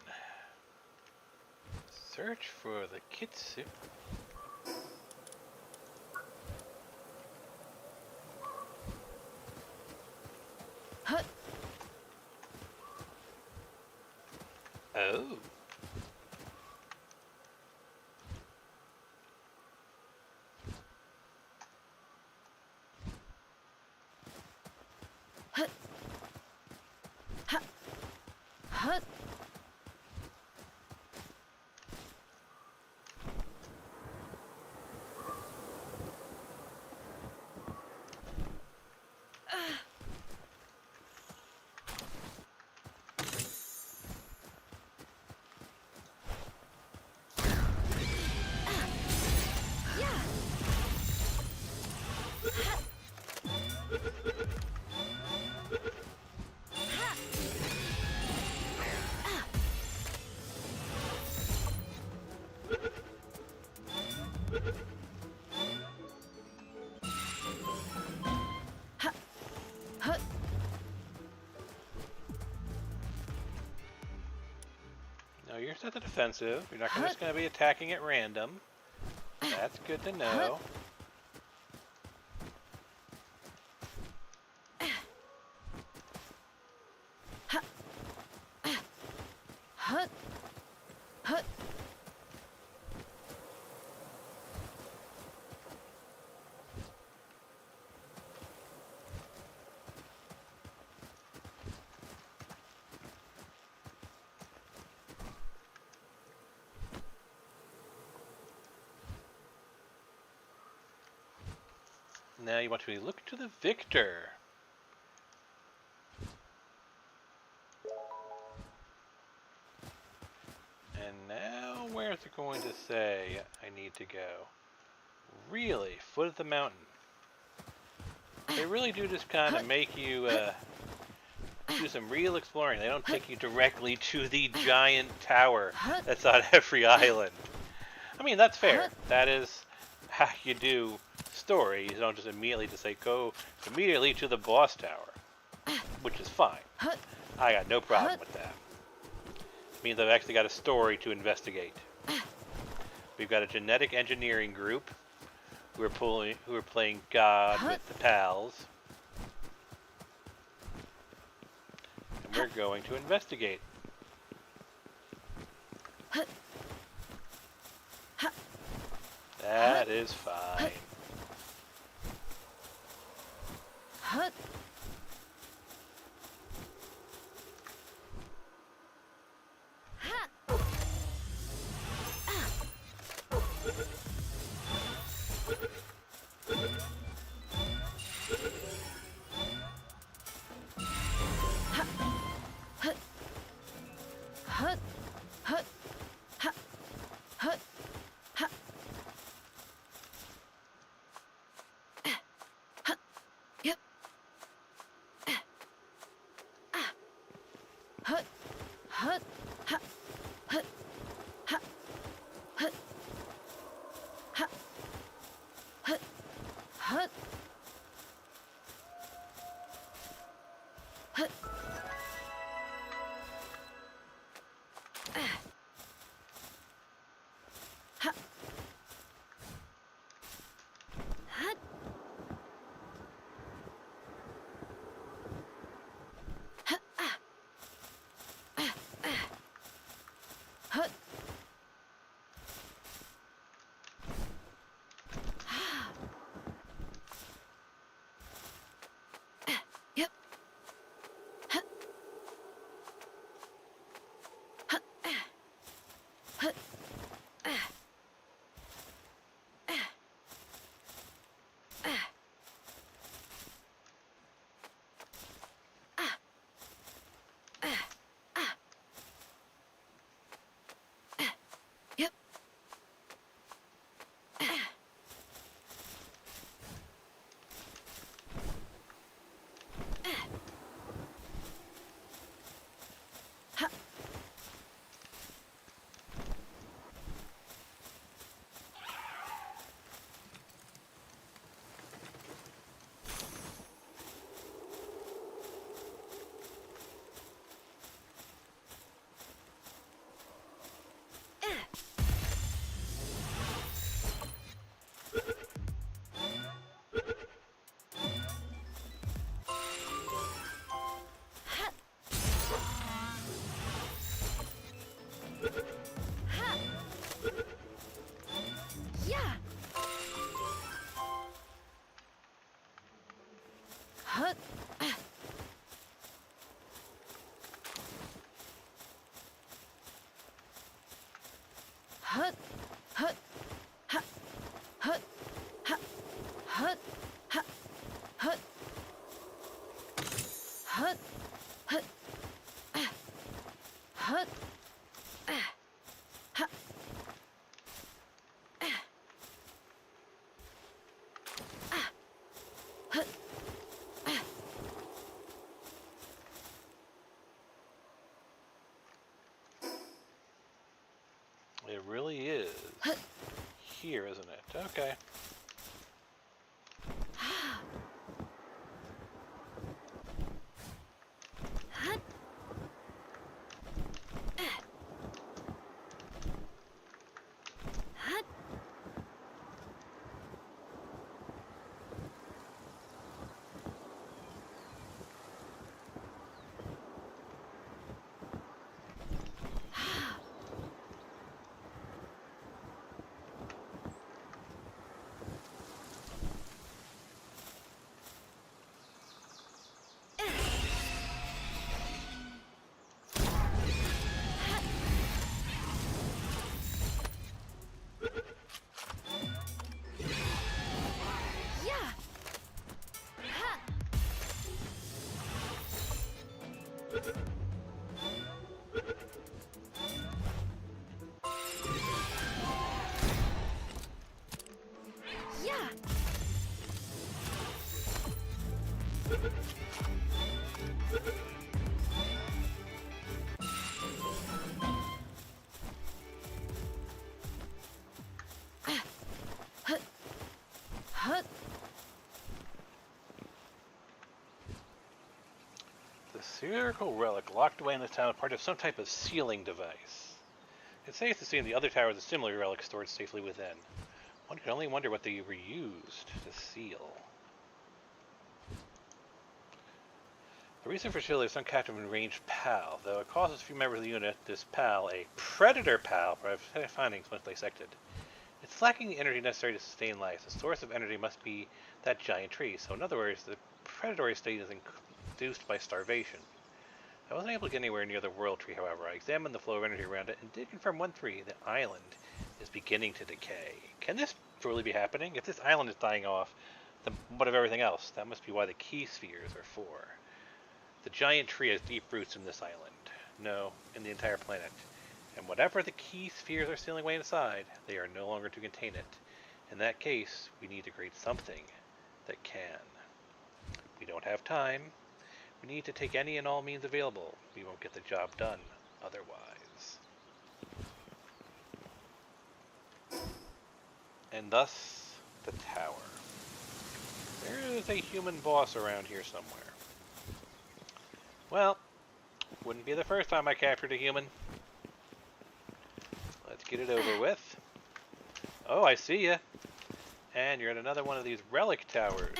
Search for the kitsune. Oh. No, you're set to defensive. You're not just going to be attacking at random. That's good to know. Now you want to look to the victor. And now where's it going to say I need to go? Really? Foot of the mountain. They really do just kind of make you do some real exploring. They don't take you directly to the giant tower that's on every island. I mean, that's fair. That is how you do story. You don't just immediately just say, go immediately to the boss tower. Which is fine. I got no problem with that. It means I've actually got a story to investigate. We've got a genetic engineering group who are playing God with the pals. And we're going to investigate. That is fine. It really is. Here, isn't it? Okay. The spherical relic locked away in the town, part of some type of sealing device. It's safe to assume the other towers are similar relics stored safely within. One can only wonder what they were used to seal. The reason for sealing is some captive and ranged PAL. Though it causes a few members of the unit, this PAL, a predator PAL, findings once dissected. It's lacking the energy necessary to sustain life. The source of energy must be that giant tree. So in other words, the predatory state is induced by starvation. I wasn't able to get anywhere near the world tree, however. I examined the flow of energy around it and did confirm 1-3, the island is beginning to decay. Can this truly be happening? If this island is dying off, then what of everything else? That must be why the key spheres are for. The giant tree has deep roots in this island. No, in the entire planet. And whatever the key spheres are sealing away inside, they are no longer to contain it. In that case, we need to create something that can. We don't have time. We need to take any and all means available. We won't get the job done otherwise. And thus, the tower. There is a human boss around here somewhere. Well, wouldn't be the first time I captured a human. Let's get it over with. Oh, I see ya. And you're in another one of these relic towers.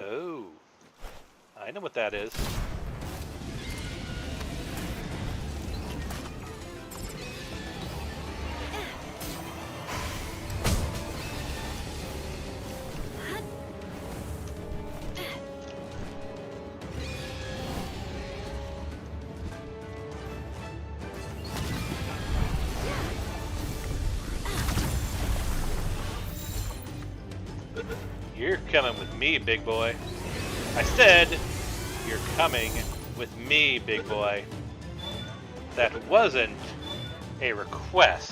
Oh, I know what that is. You're coming with me, big boy. I said, you're coming with me, big boy. That wasn't a request.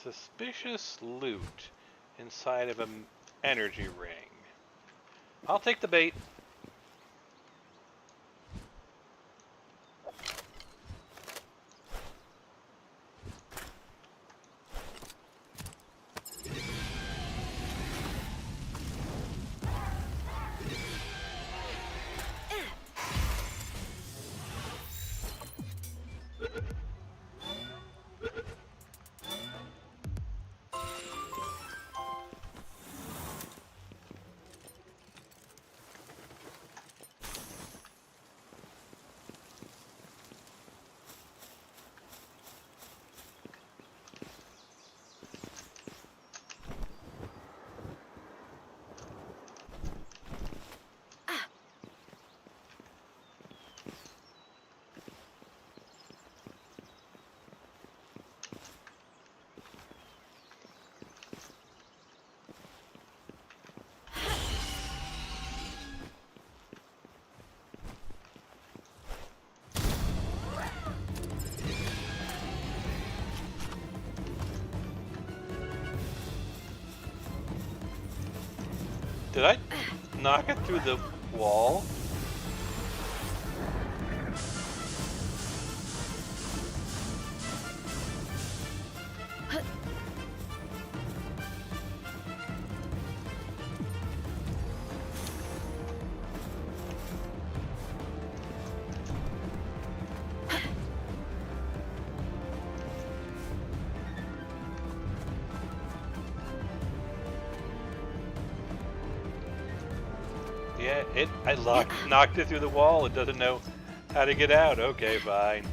Suspicious loot inside of an energy ring. I'll take the bait. Did I knock it through the wall? Yeah, knocked it through the wall. It doesn't know how to get out. Okay, fine.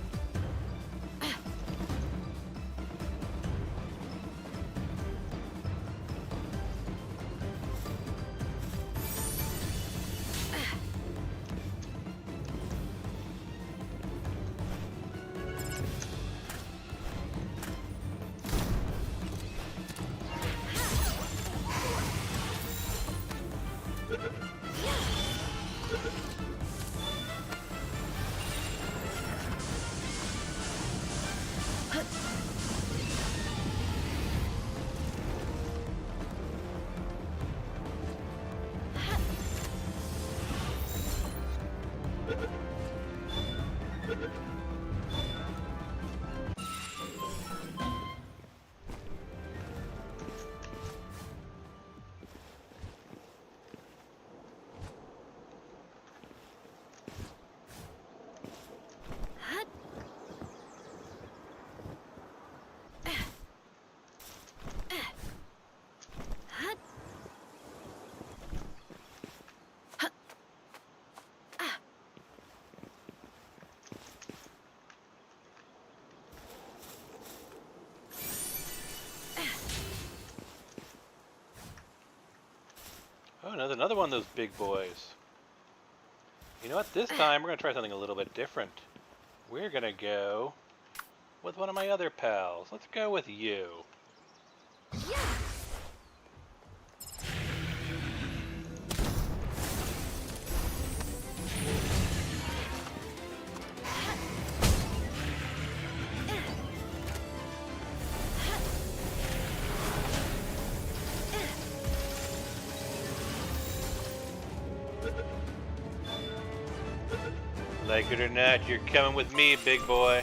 Oh, another one of those big boys. You know what? This time we're going to try something a little bit different. We're going to go with one of my other pals. Let's go with you. Like it or not, you're coming with me, big boy.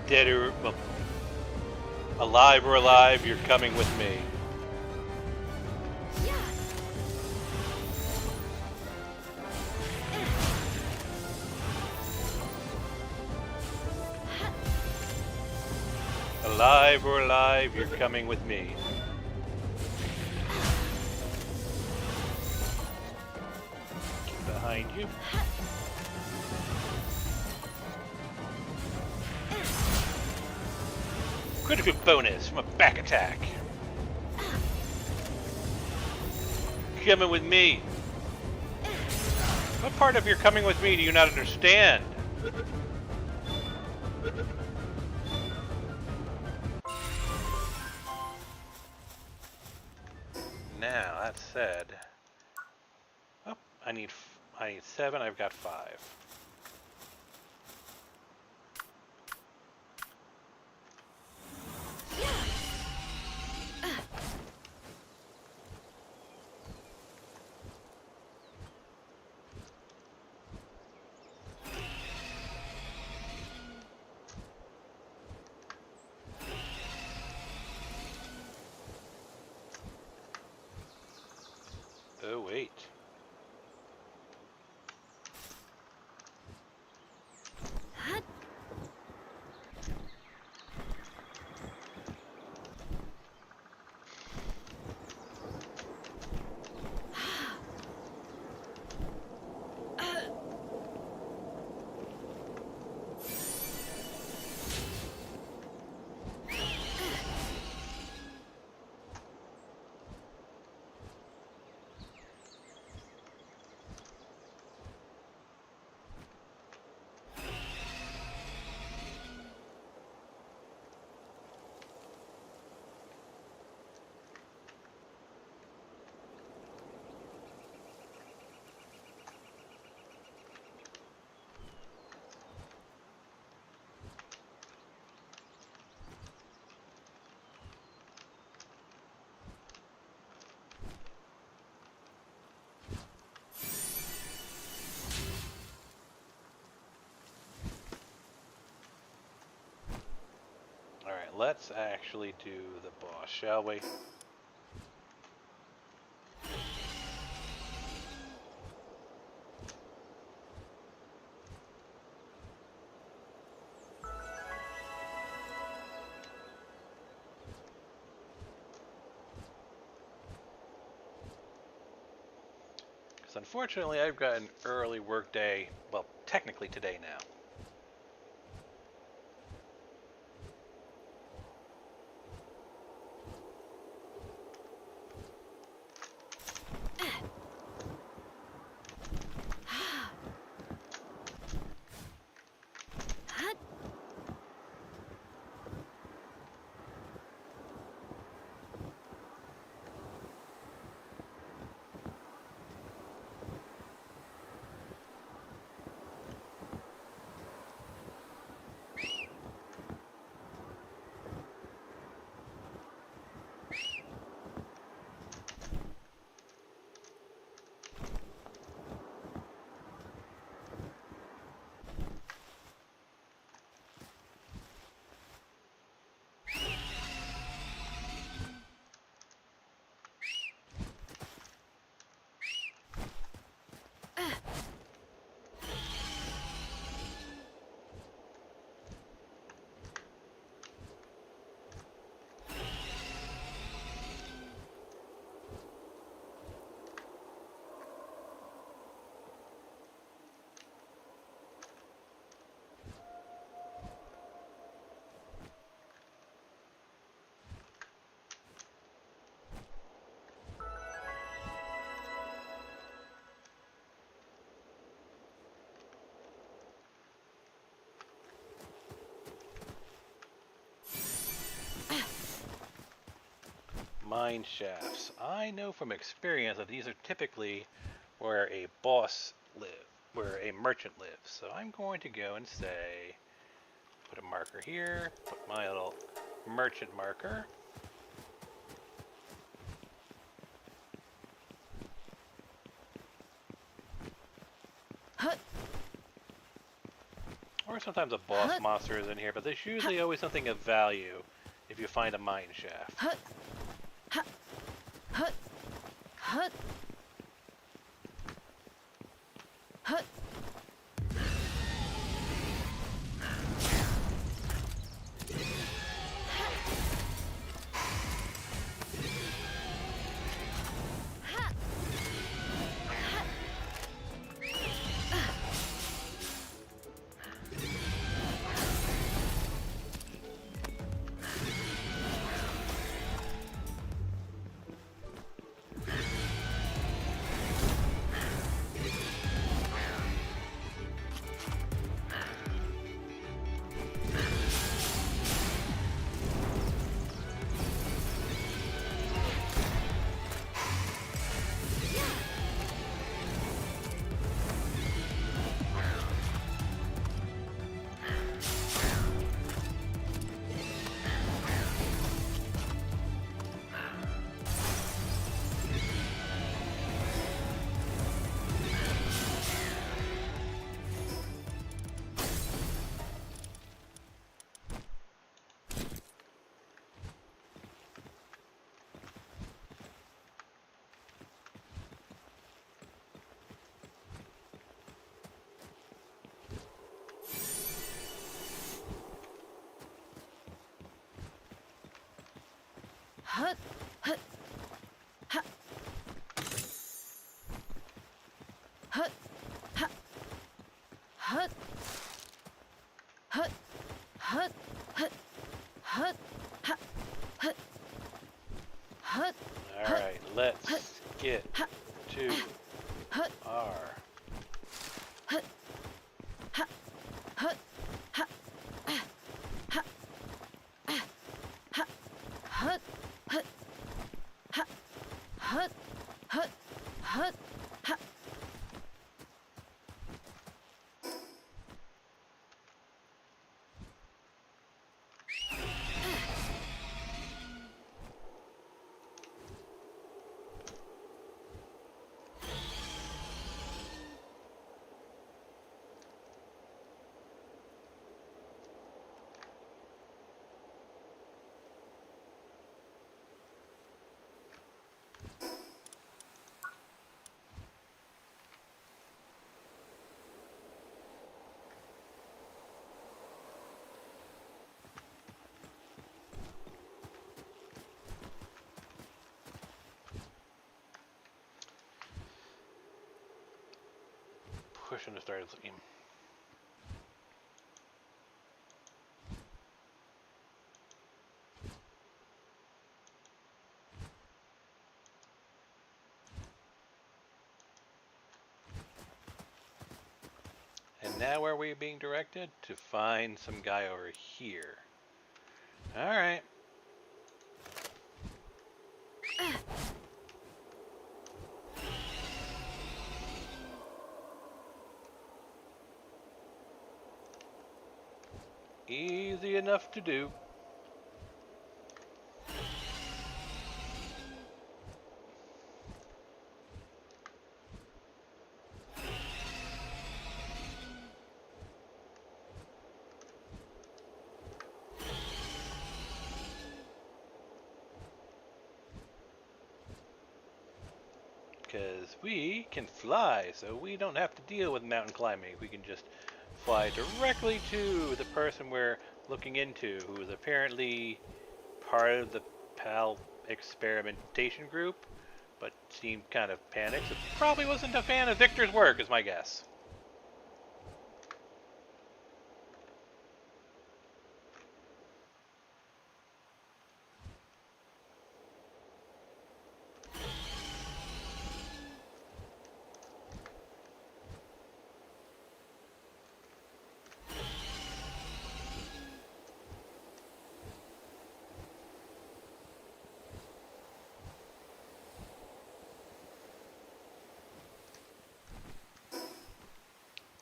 Dead or well, alive or alive, you're coming with me. Alive or alive, you're coming with me. Behind you. Critical bonus from a back attack. Coming with me. What part of your coming with me do you not understand? Now, that said... Oh, I need 7, I've got 5. let's actually do the boss, shall we? Because unfortunately, I've got an early work day. Well, technically today now. Mine shafts. I know from experience that these are typically where a boss lives, where a merchant lives. So I'm going to go and say, put a marker here, put my little merchant marker. Or sometimes a boss monster is in here, but there's usually always something of value if you find a mine shaft. Alright, let's get to our shouldn't have started this game. And now where are we being directed? To find some guy over here. Alright. Easy enough to do. Because we can fly, so we don't have to deal with mountain climbing. We can just fly directly to the person we're looking into, who is apparently part of the PAL experimentation group, but seemed kind of panicked. So probably wasn't a fan of Victor's work, is my guess.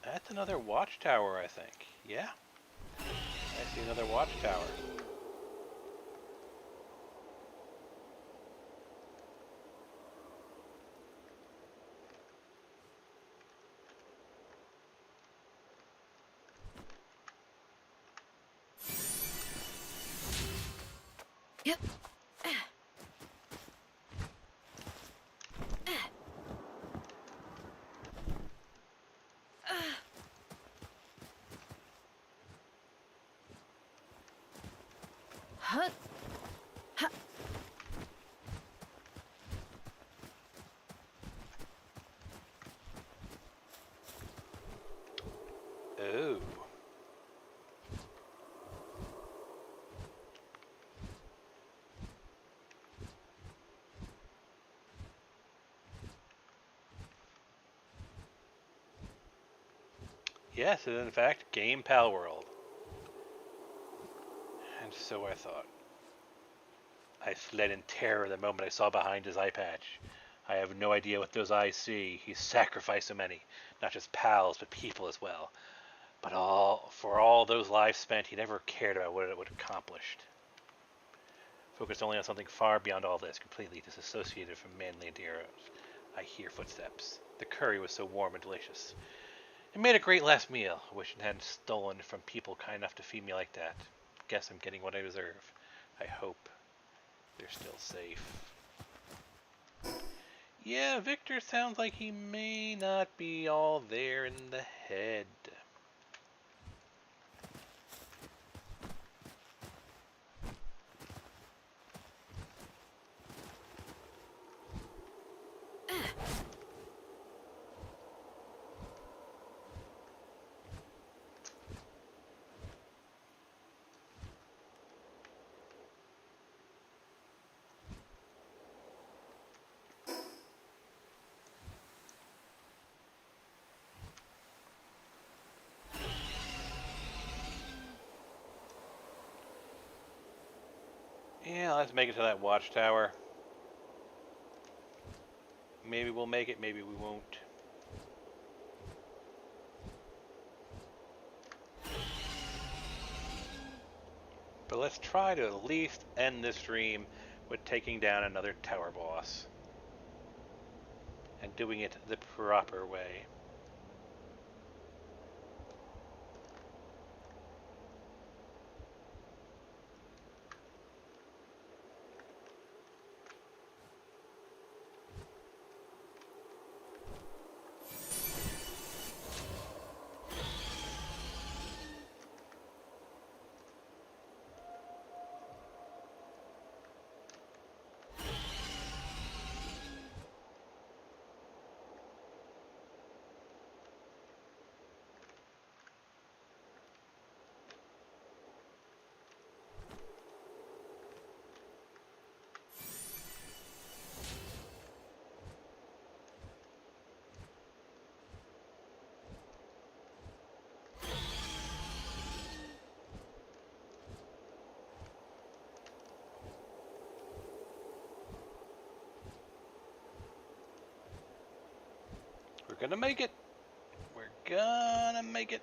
That's another watchtower, I think. Yeah. I see another watchtower.
Yep. Huh? Huh?
Oh. Yes, it is in fact game Palworld. And so I thought. I fled in terror the moment I saw behind his eye patch. I have no idea what those eyes see. He sacrificed so many, not just pals, but people as well. But for all those lives spent, he never cared about what it would accomplish. Focused only on something far beyond all this, completely disassociated from manly endeavors. I hear footsteps. The curry was so warm and delicious. It made a great last meal. I wish it hadn't stolen from people kind enough to feed me like that. Guess I'm getting what I deserve. I hope they're still safe. Yeah, Victor sounds like he may not be all there in the head. Yeah, let's make it to that watchtower. Maybe we'll make it, maybe we won't. But let's try to at least end this stream with taking down another tower boss. And doing it the proper way. gonna make it. We're gonna make it.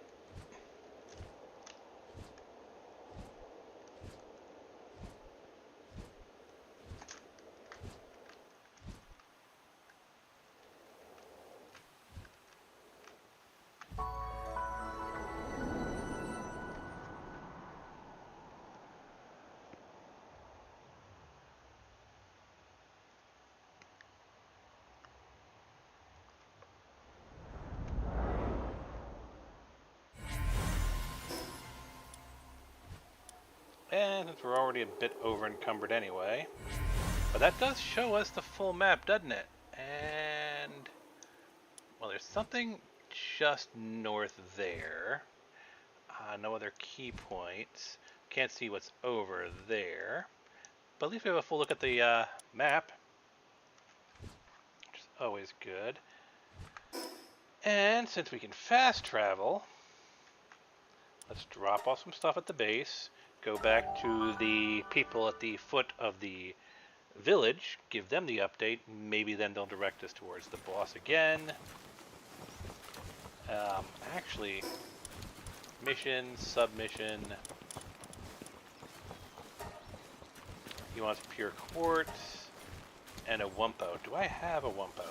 And since we're already a bit over encumbered anyway. But that does show us the full map, doesn't it? And well, there's something just north there. No other key points. Can't see what's over there. But at least we have a full look at the map, which is always good. And since we can fast travel, let's drop off some stuff at the base, go back to the people at the foot of the village, give them the update, maybe then they'll direct us towards the boss again. Actually, mission, submission. He wants pure quartz and a Wumpo. Do I have a Wumpo?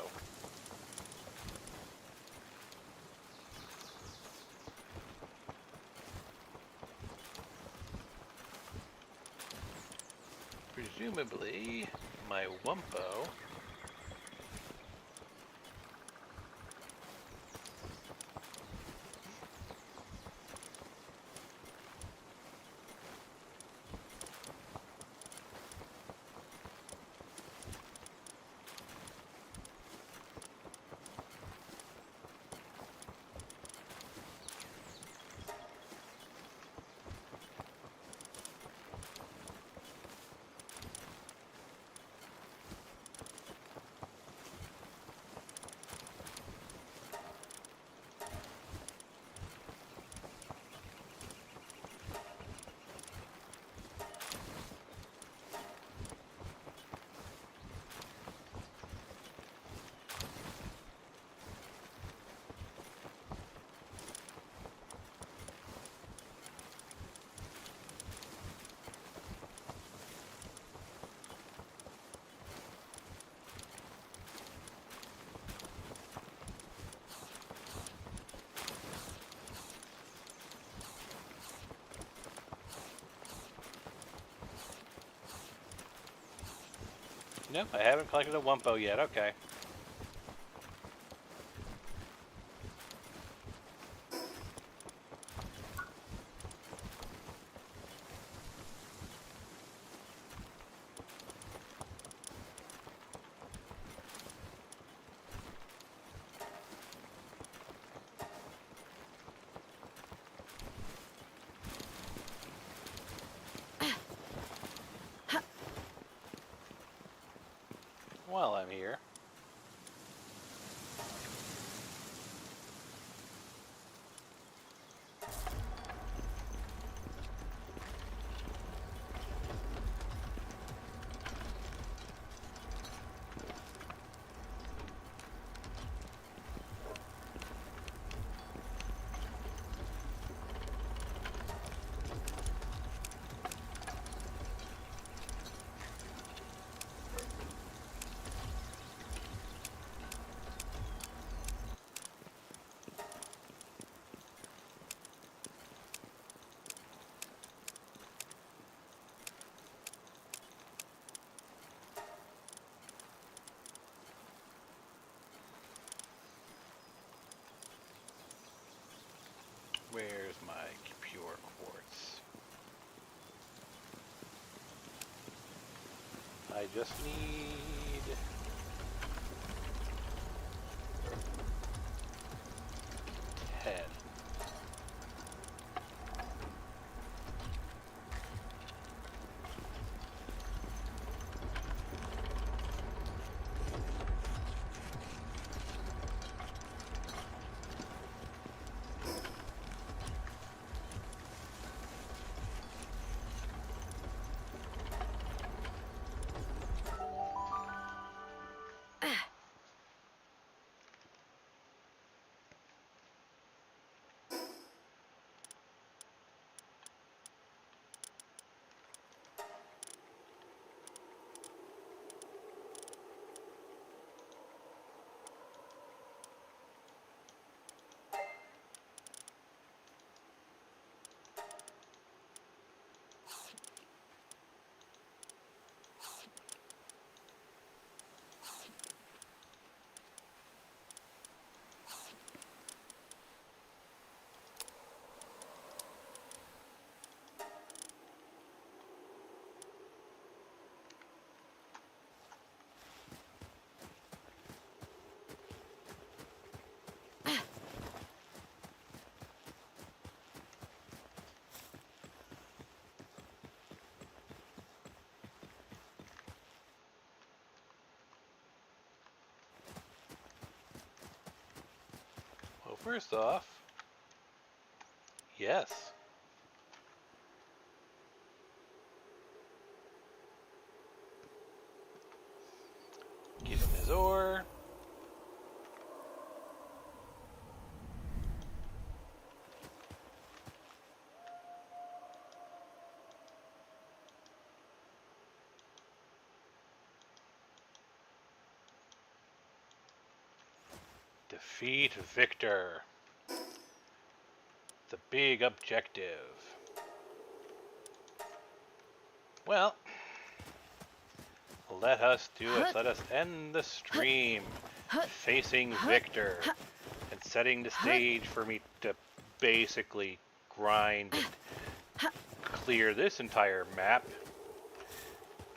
Presumably, my Wumpo Nope, I haven't collected a Wumpo yet. Okay. While I'm here. Where's my pure quartz? I just need 10. first off, yes. Give him his ore. Defeat Victor. The big objective. Well, let us do it. Let us end the stream facing Victor and setting the stage for me to basically grind and clear this entire map.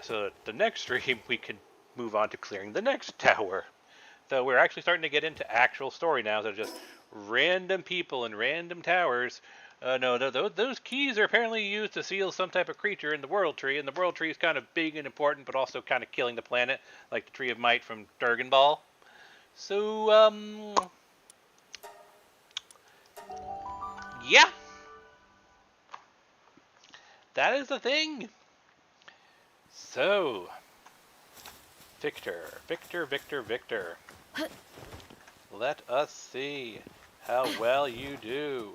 So that the next stream we can move on to clearing the next tower. So we're actually starting to get into actual story now, so just random people and random towers. No, those keys are apparently used to seal some type of creature in the World Tree, and the World Tree is kind of big and important, but also kind of killing the planet, like the Tree of Might from Dragon Ball. So, yeah. That is the thing. So, Victor. Let us see how well you do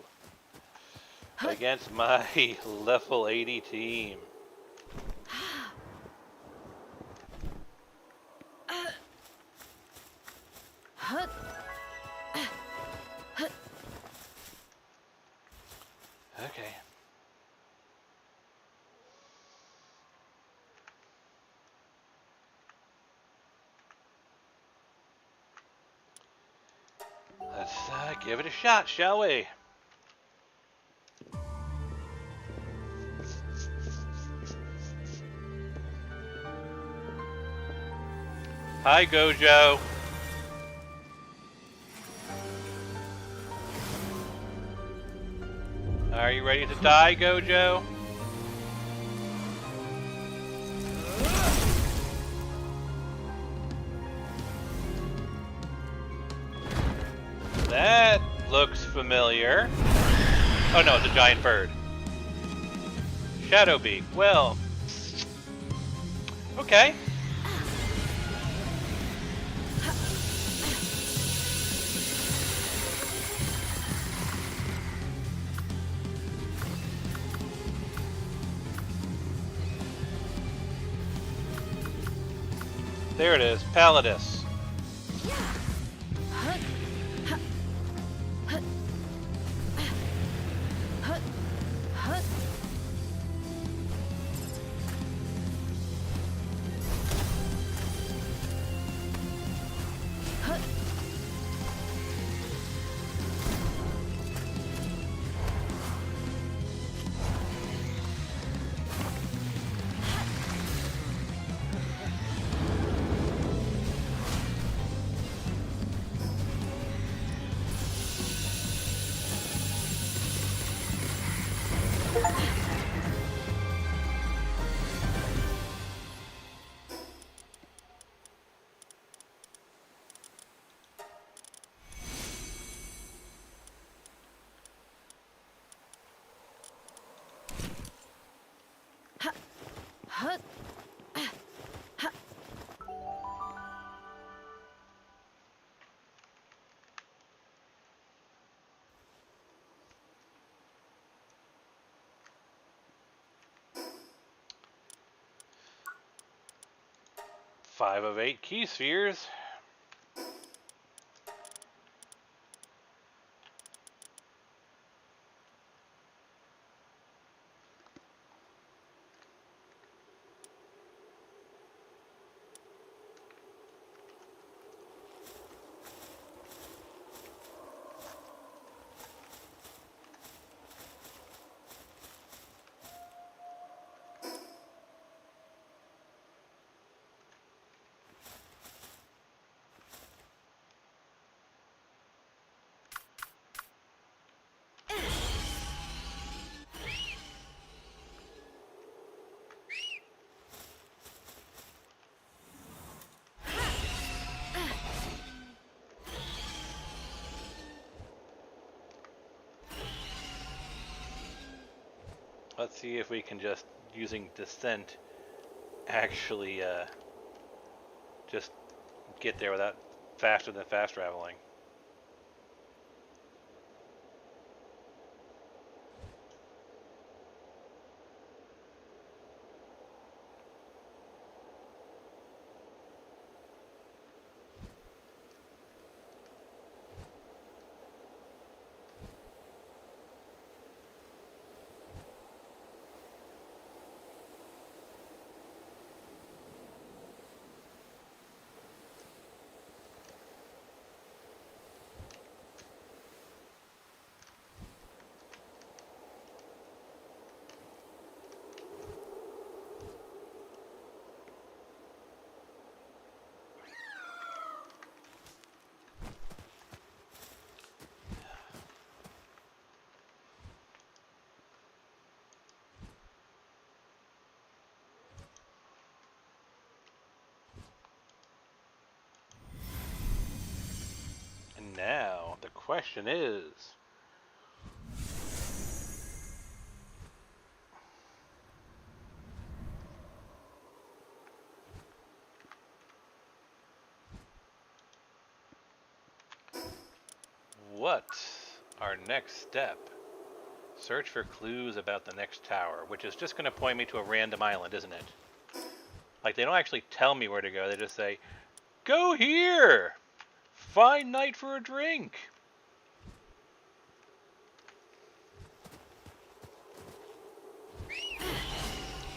against my level 80 team. Okay. Let's give it a shot, shall we? Hi, Gojo. Are you ready to die, Gojo? That looks familiar. Oh no, it's a giant bird. Shadowbeak. Well, okay. There it is, Palladus. Five of 8 key spheres. Let's see if we can just, using descent, actually just get there without faster than fast traveling. And now the question is, what's our next step? Search for clues about the next tower, which is just going to point me to a random island, isn't it? Like, they don't actually tell me where to go, they just say, go here! Fine night for a drink!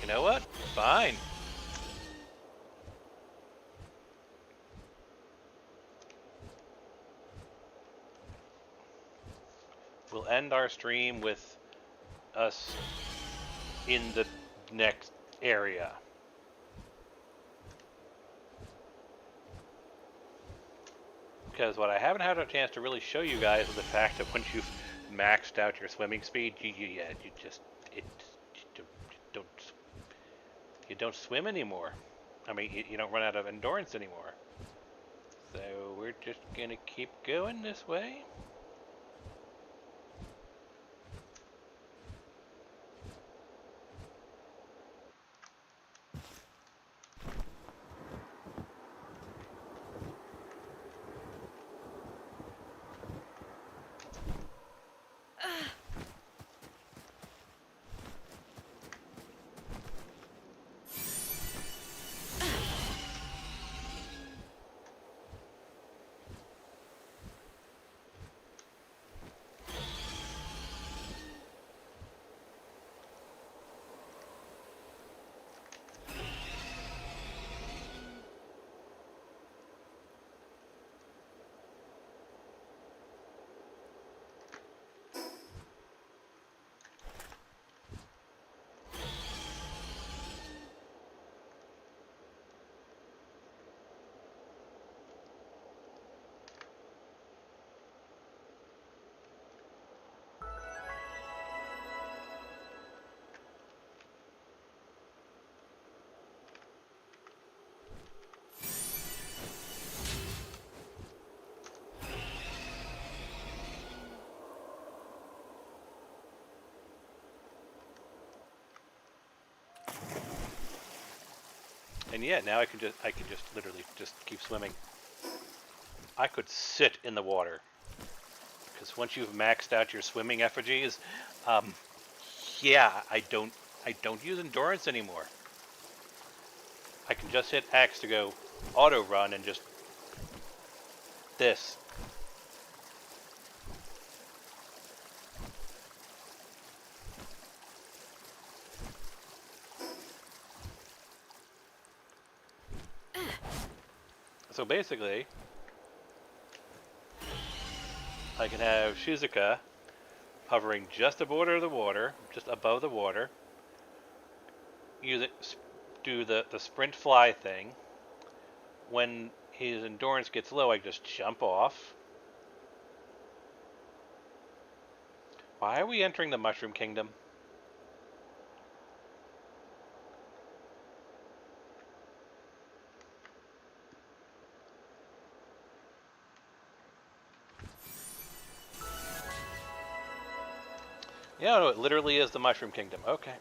You know what? Fine. We'll end our stream with us in the next area. Because what I haven't had a chance to really show you guys is the fact that once you've maxed out your swimming speed, you don't swim anymore. I mean, you don't run out of endurance anymore. So we're just gonna keep going this way. And yeah, now I can just literally just keep swimming. I could sit in the water because once you've maxed out your swimming effigies, yeah, I don't use endurance anymore. I can just hit X to go auto run and just this. So basically, I can have Shizuka hovering just above the water, use it, do the sprint fly thing. When his endurance gets low, I just jump off. Why are we entering the Mushroom Kingdom? Yeah, no, it literally is the Mushroom Kingdom. Okay.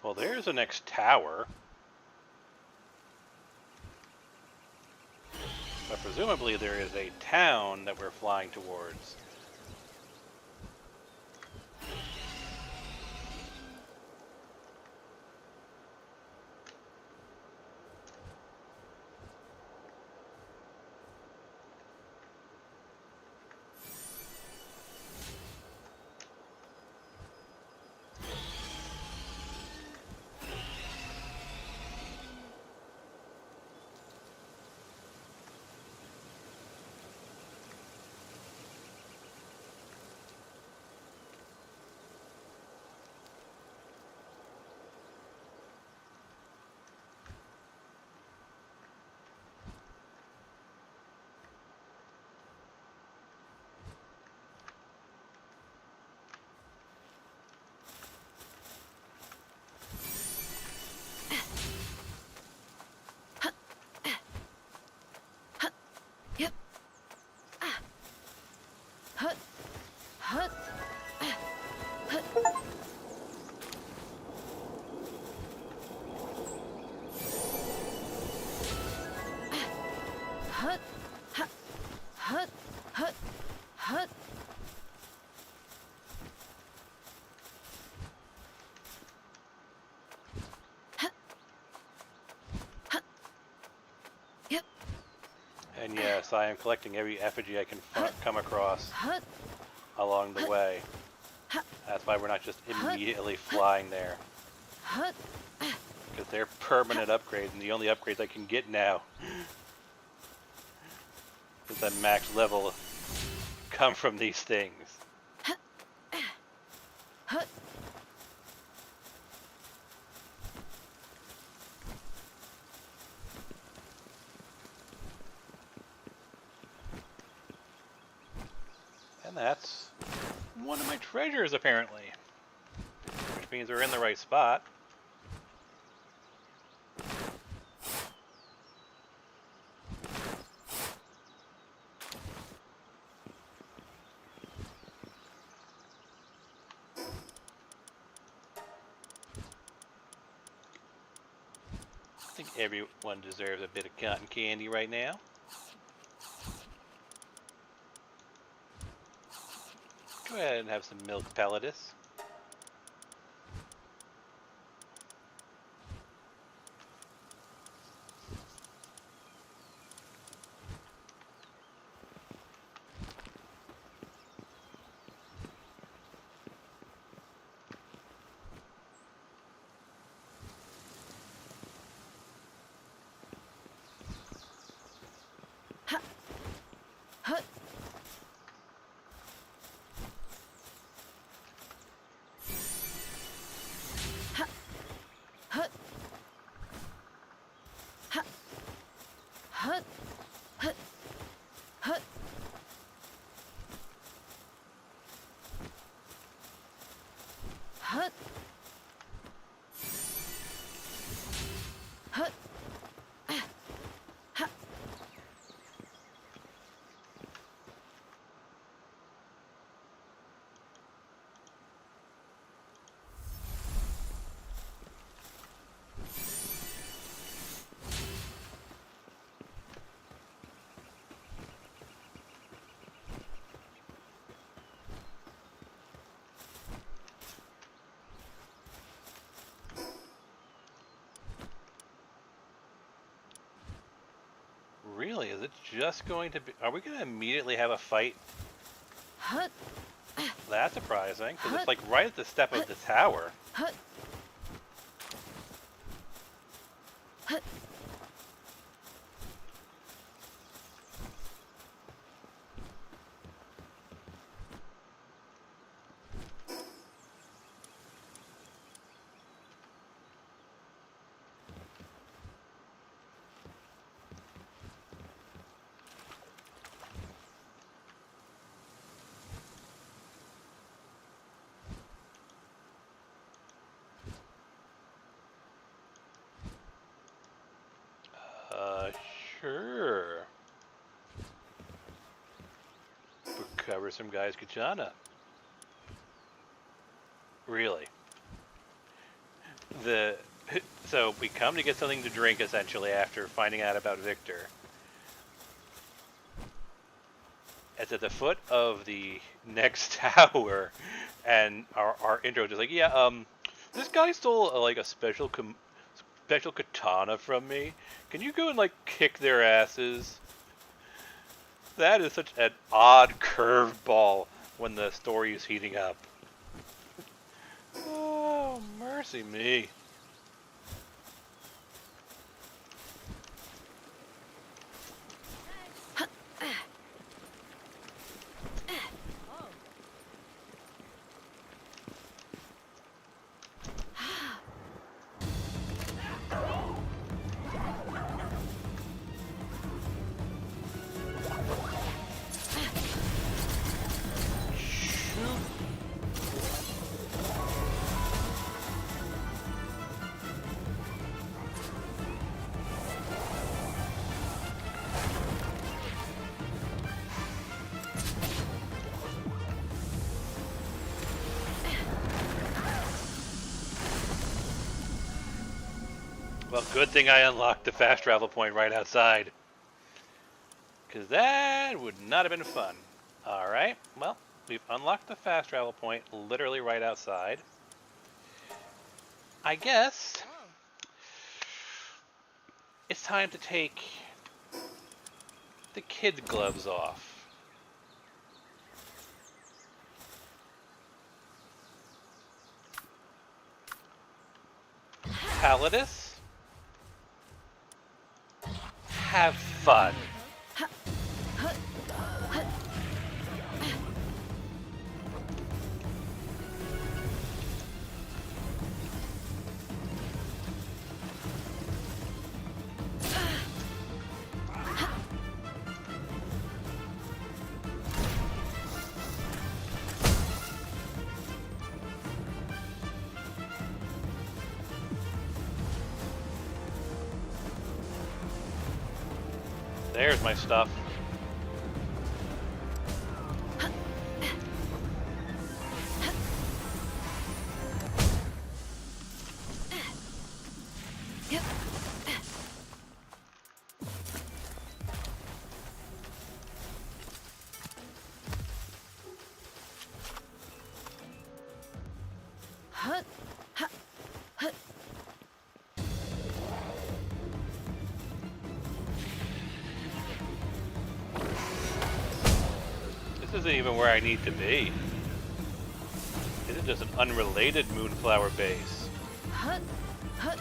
Well, there's the next tower. But presumably there is a town that we're flying towards.
Yep. Hut. Hut. Hut. Hut. Hut. Hut. Hut. Hut. Yep.
And yes, I am collecting every effigy I can come across
Hut.
along the way. That's why we're not just immediately flying there.
Hut.
Because they're permanent upgrades, and the only upgrades I can get now is that max level come from these things.
Hut.
And that's one of my treasures, apparently. Which means we're in the right spot. think everyone deserves a bit of cotton candy right now. Go ahead and have some milk, Palladis.
Hut. Ha. Hut. Ha. Hut. Hut. Hut. Hut. Hut. Ha.
Really? Is it just going to be... Are we going to immediately have a fight?
Hut.
That's surprising, because it's
Hut.
like right at the step of the tower.
Hut. Hut.
Sure. Recover some guy's katana. Really? So we come to get something to drink essentially after finding out about Victor. It's at the foot of the next tower, and our intro is like, yeah, this guy stole like a special katana from me. Can you go and like kick their asses? That is such an odd curveball when the story is heating up. Oh, mercy me. Well, good thing I unlocked the fast travel point right outside. Because that would not have been fun. Alright, well, we've unlocked the fast travel point literally right outside. I guess it's time to take the kid's gloves off. Palladis? Have fun. There's my stuff.
hut, hut, hut.
This isn't even where I need to be. This is just an unrelated moonflower base.
Hut, hut,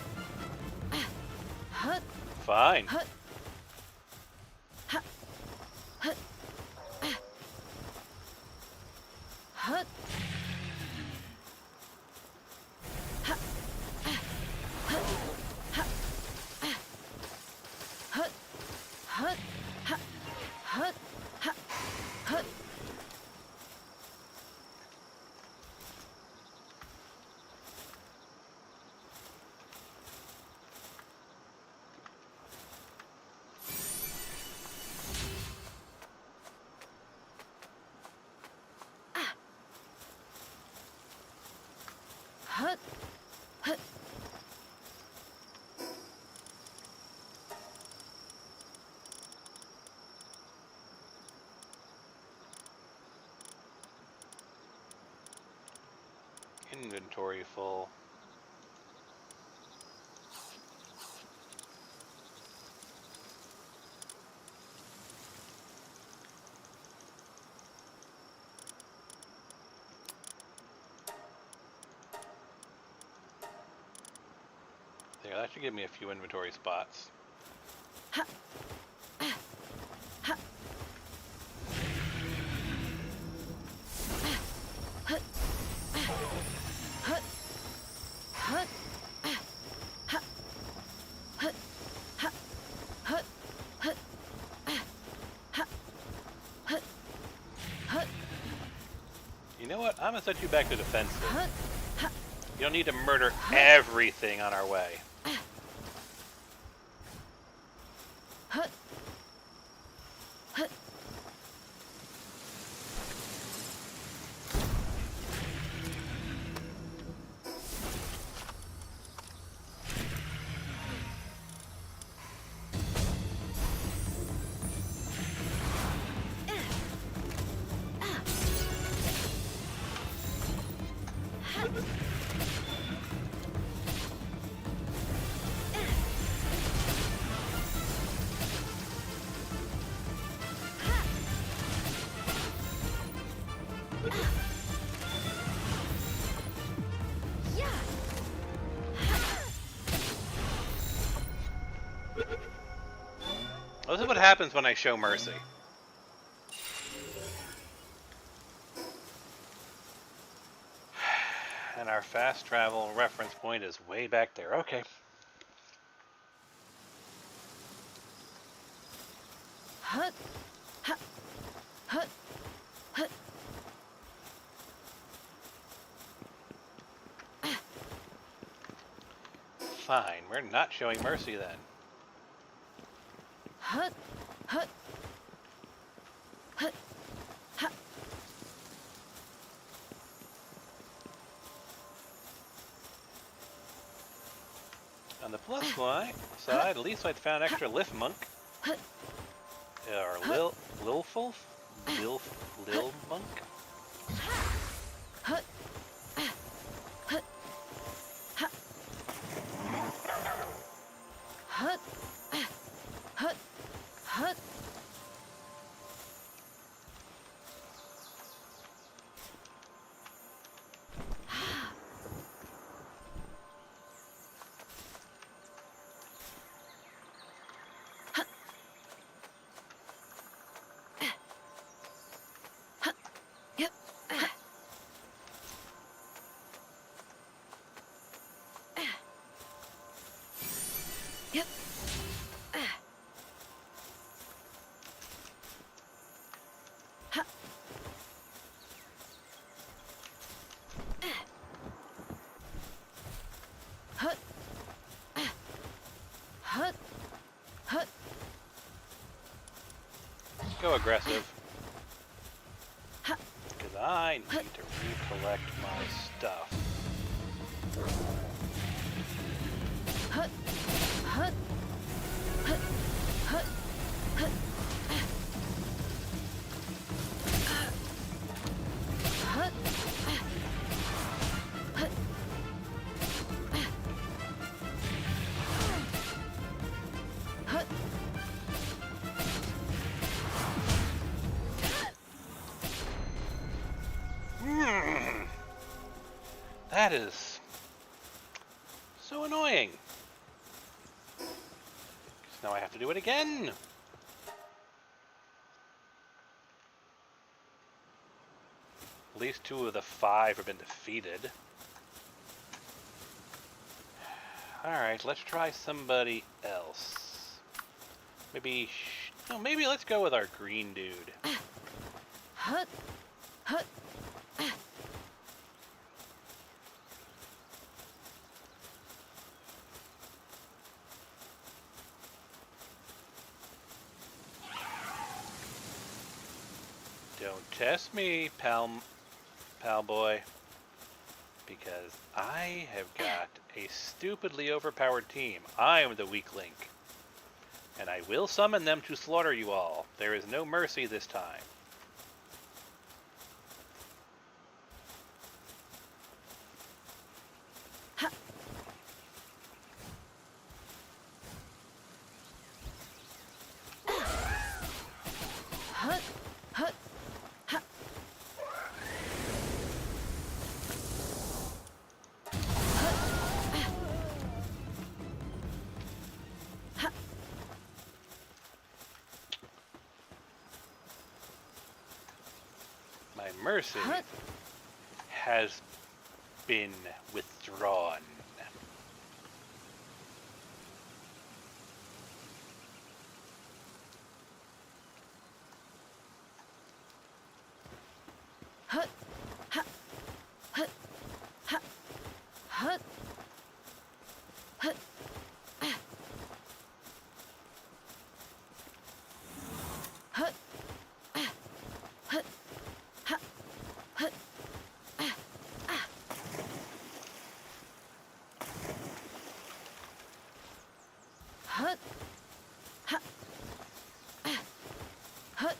hut,
Fine.
hut, hut, hut, hut, hut, hut, hut, hut, hut, hut, hut. Hut, hut.
Inventory full. There, that should give me a few inventory spots.
Ha. Ha. Hut. Hut. Hut. Hut. Hut. Hut. Hut. Hut. Hut. Hut. Hut.
You know what? I'm gonna set you back to defensive.
Hut. Hut.
You don't need to murder everything on our way.
Hut. Hut.
This is what happens when I show mercy. And our fast travel reference point is way back there. Okay.
Hut. Hut. Hut. Hut.
Fine. We're not showing mercy then.
Hut. Hut. Hut. Hut.
On the plus side, at least I'd found extra lift monk.
Hut.
Or Lilful monk.
Hut. Hut. Hut. Hut. Hut. Hut. Yep. Yep. Ha. Hut. Hut. Hut.
Go aggressive.
Ha.
Because I need to recollect my stuff.
Hut. Hut. Hut. Hut. Hut. Hut. Hut.
That is so annoying. So now I have to do it again. At least 2 of the 5 have been defeated. Alright, let's try somebody else. Maybe... No, maybe let's go with our green dude.
Hut. Hut.
Don't test me, pal boy. Because I have got a stupidly overpowered team. I am the weak link. And I will summon them to slaughter you all. There is no mercy this time.
Hut. Hut. Hut.
My mercy has been withdrawn.
Hut. Hut. Hut. Hut. Hut. Hut. Hut. Hut. Hut. Hut. Hut. Hut. Hut. Hut.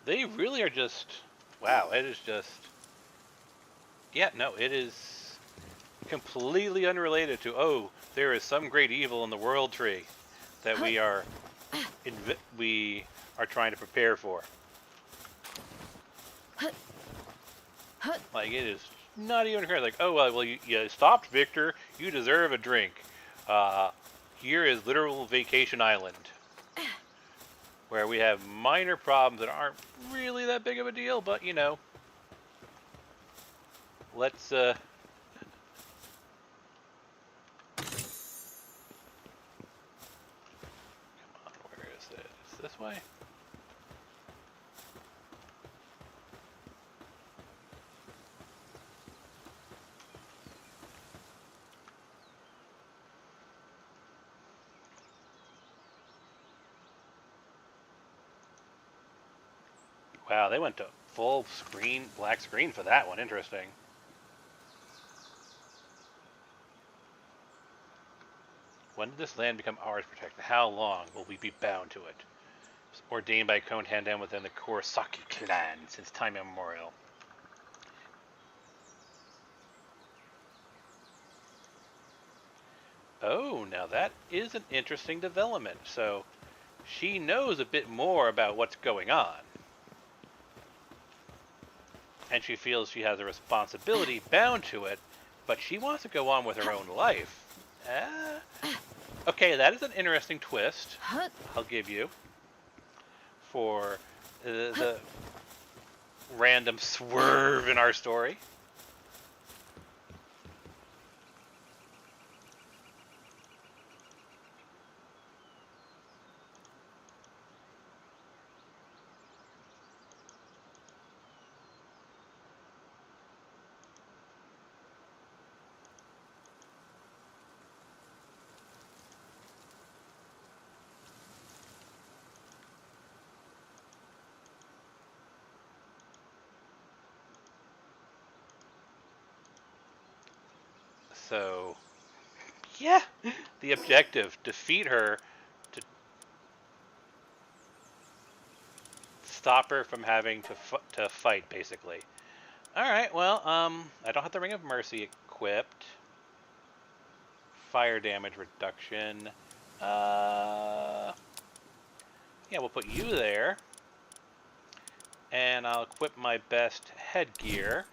They really are just... Wow, it is just... Yeah, no, it is completely unrelated to, oh, there is some great evil in the world tree that we are trying to prepare for. Like, it is not even clear. Like, oh, well, you stopped, Victor. You deserve a drink. Here is literal Vacation Island, where we have minor problems that aren't really that big of a deal, but, you know, let's, Come on, where is it? Is this way? Wow, they went to full screen, black screen for that one. Interesting. When did this land become ours protected? How long will we be bound to it? It's ordained by Cone Handan within the Kurosaki clan since time immemorial. Oh, now that is an interesting development. So, she knows a bit more about what's going on. And she feels she has a responsibility bound to it, but she wants to go on with her own life. Okay, that is an interesting twist, I'll give you, for the random swerve in our story. So, yeah, the objective, defeat her to stop her from having to fight, basically. All right, well, I don't have the Ring of Mercy equipped. Fire damage reduction. Yeah, we'll put you there. And I'll equip my best headgear.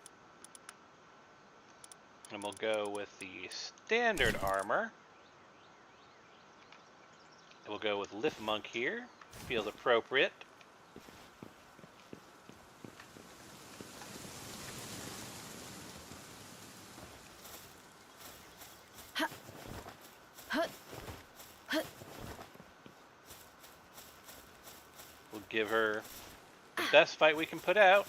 And we'll go with the standard armor. And we'll go with Lift Monk here. Feels appropriate. We'll give her the best fight we can put out.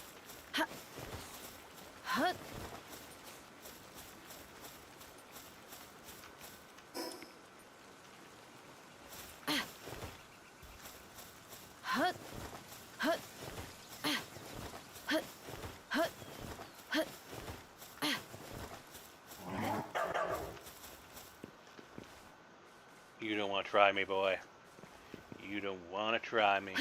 You don't want to try me, boy. You don't want to try me.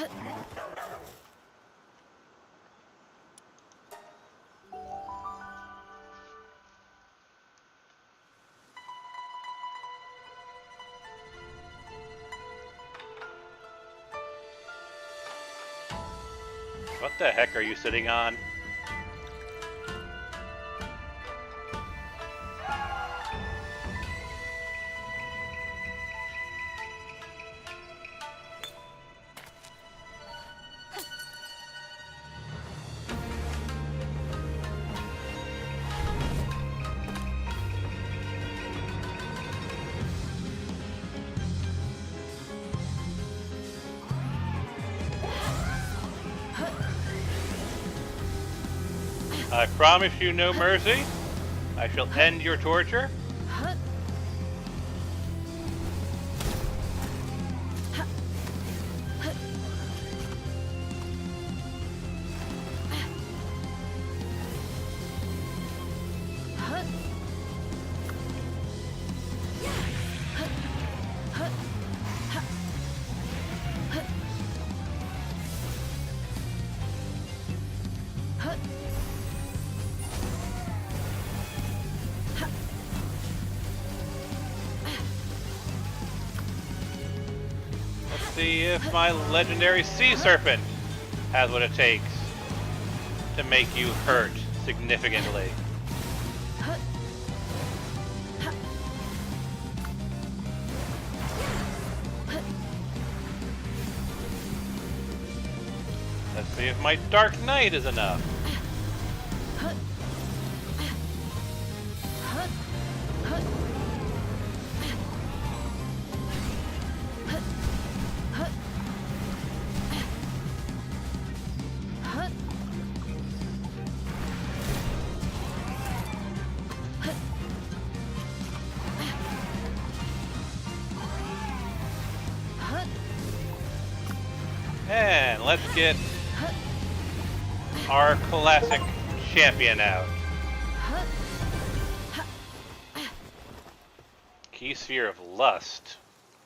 What the heck are you sitting on? I promise you no mercy. I shall end your torture. See if my legendary sea serpent has what it takes to make you hurt significantly. Let's see if my Dark Knight is enough. And let's get our classic champion out. Key Sphere of Lust.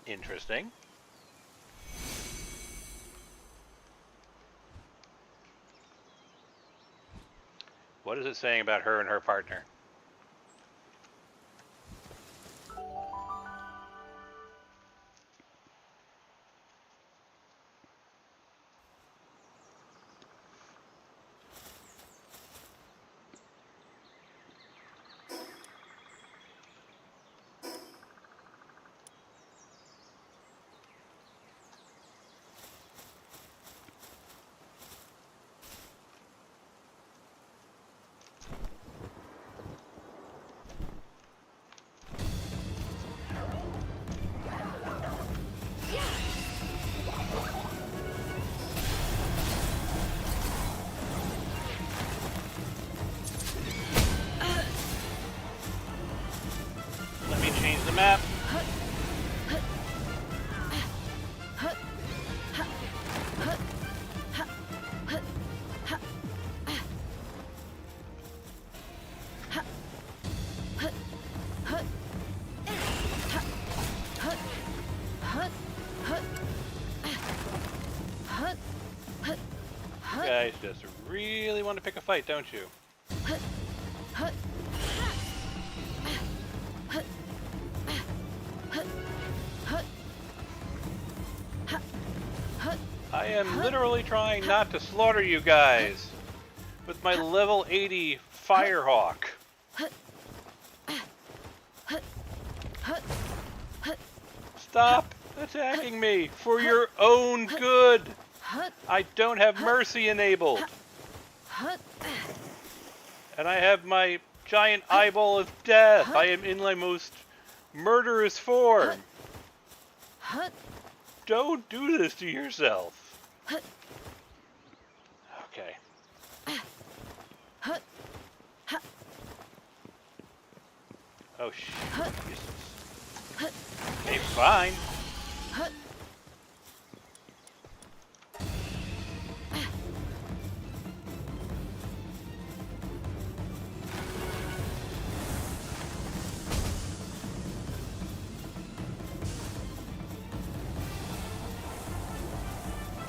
Interesting. What is it saying about her and her partner? Let me change the map. fight, don't you? I am literally trying not to slaughter you guys with my level 80 Firehawk. Stop attacking me for your own good. I don't have mercy enabled. And I have my giant eyeball of death. I am in my most murderous form. Don't do this to yourself. Okay. Oh, shit. Okay, fine.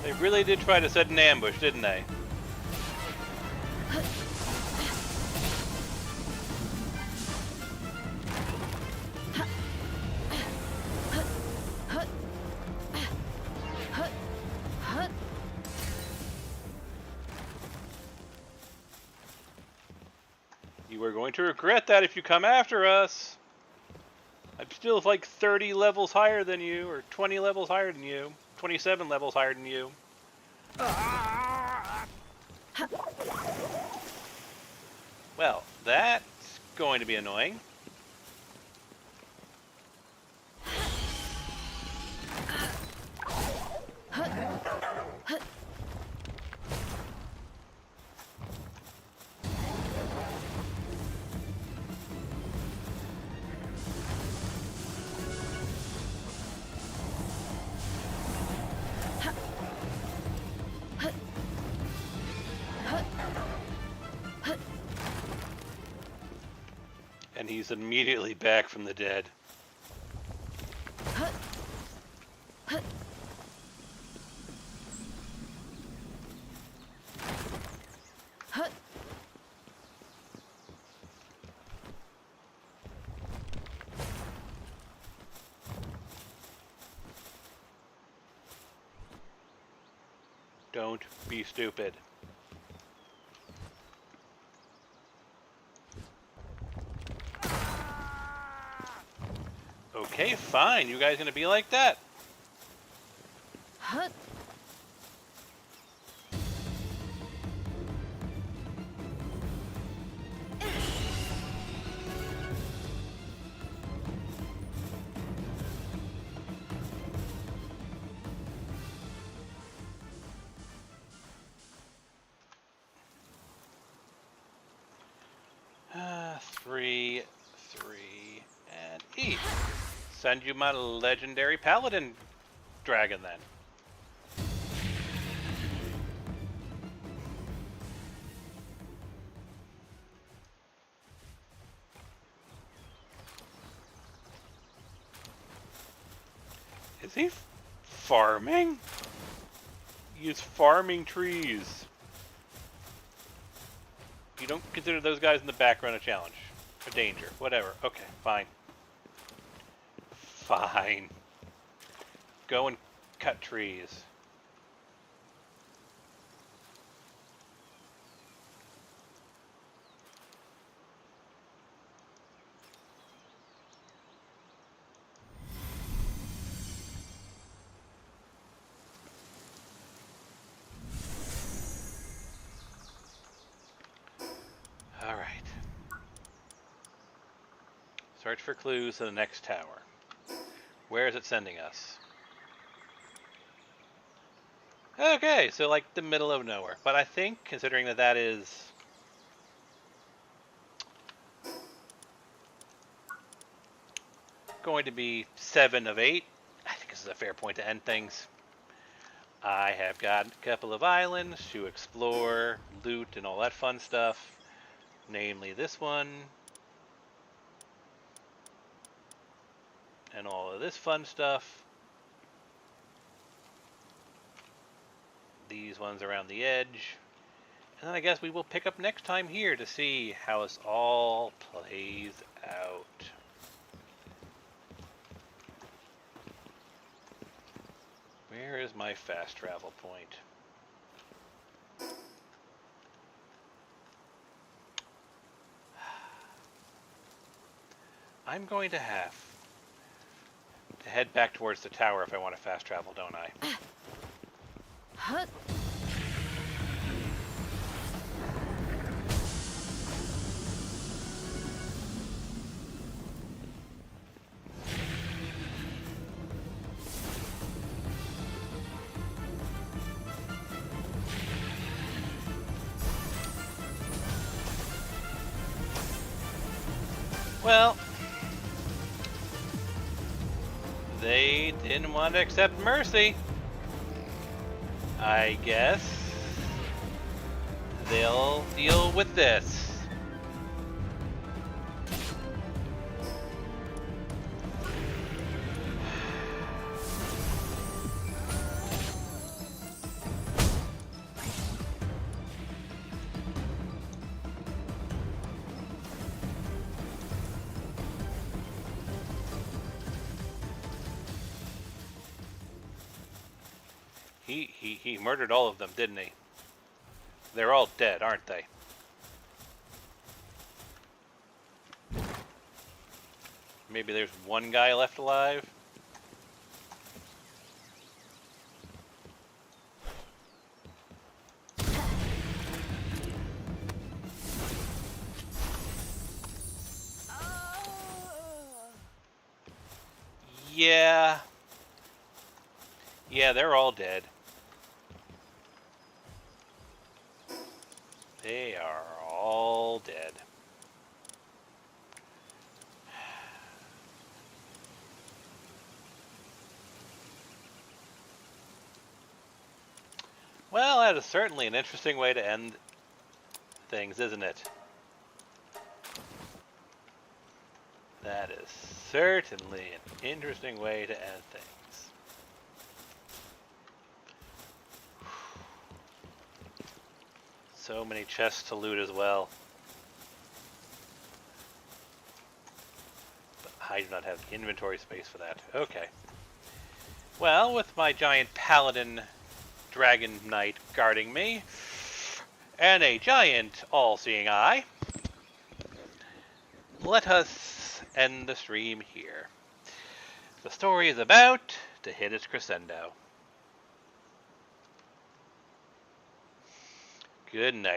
They really did try to set an ambush, didn't they? You are going to regret that if you come after us. I'm still like 30 levels higher than you, or 20 levels higher than you, 27 levels higher than you. Well, that's going to be annoying. And he's immediately back from the dead. Don't be stupid. Okay, fine. You guys gonna be like that? Three, and E. Send you my legendary paladin dragon then. Is he farming? He's farming trees. You don't consider those guys in the background a challenge. A danger. Whatever. Okay, fine. Fine. Go and cut trees. Alright. Search for clues to the next tower. Where is it sending us? Okay, so like the middle of nowhere. But I think, considering that that is... going to be 7 of 8, I think this is a fair point to end things. I have got a couple of islands to explore, loot, and all that fun stuff. Namely this one. And all of this fun stuff. These ones around the edge. And I guess we will pick up next time here to see how this all plays out. Where is my fast travel point? I'm going to have to head back towards the tower if I want to fast travel, don't I?
Hut.
Well, they didn't want to accept mercy. I guess they'll deal with this. He murdered all of them, didn't he? They're all dead, aren't they? Maybe there's one guy left alive? Yeah. Yeah, they're all dead. They are all dead. Well, that is certainly an interesting way to end things, isn't it? That is certainly an interesting way to end things. So many chests to loot as well. But I do not have inventory space for that. Okay. Well, with my giant paladin dragon knight guarding me, and a giant all-seeing eye, let us end the stream here. The story is about to hit its crescendo. Good night.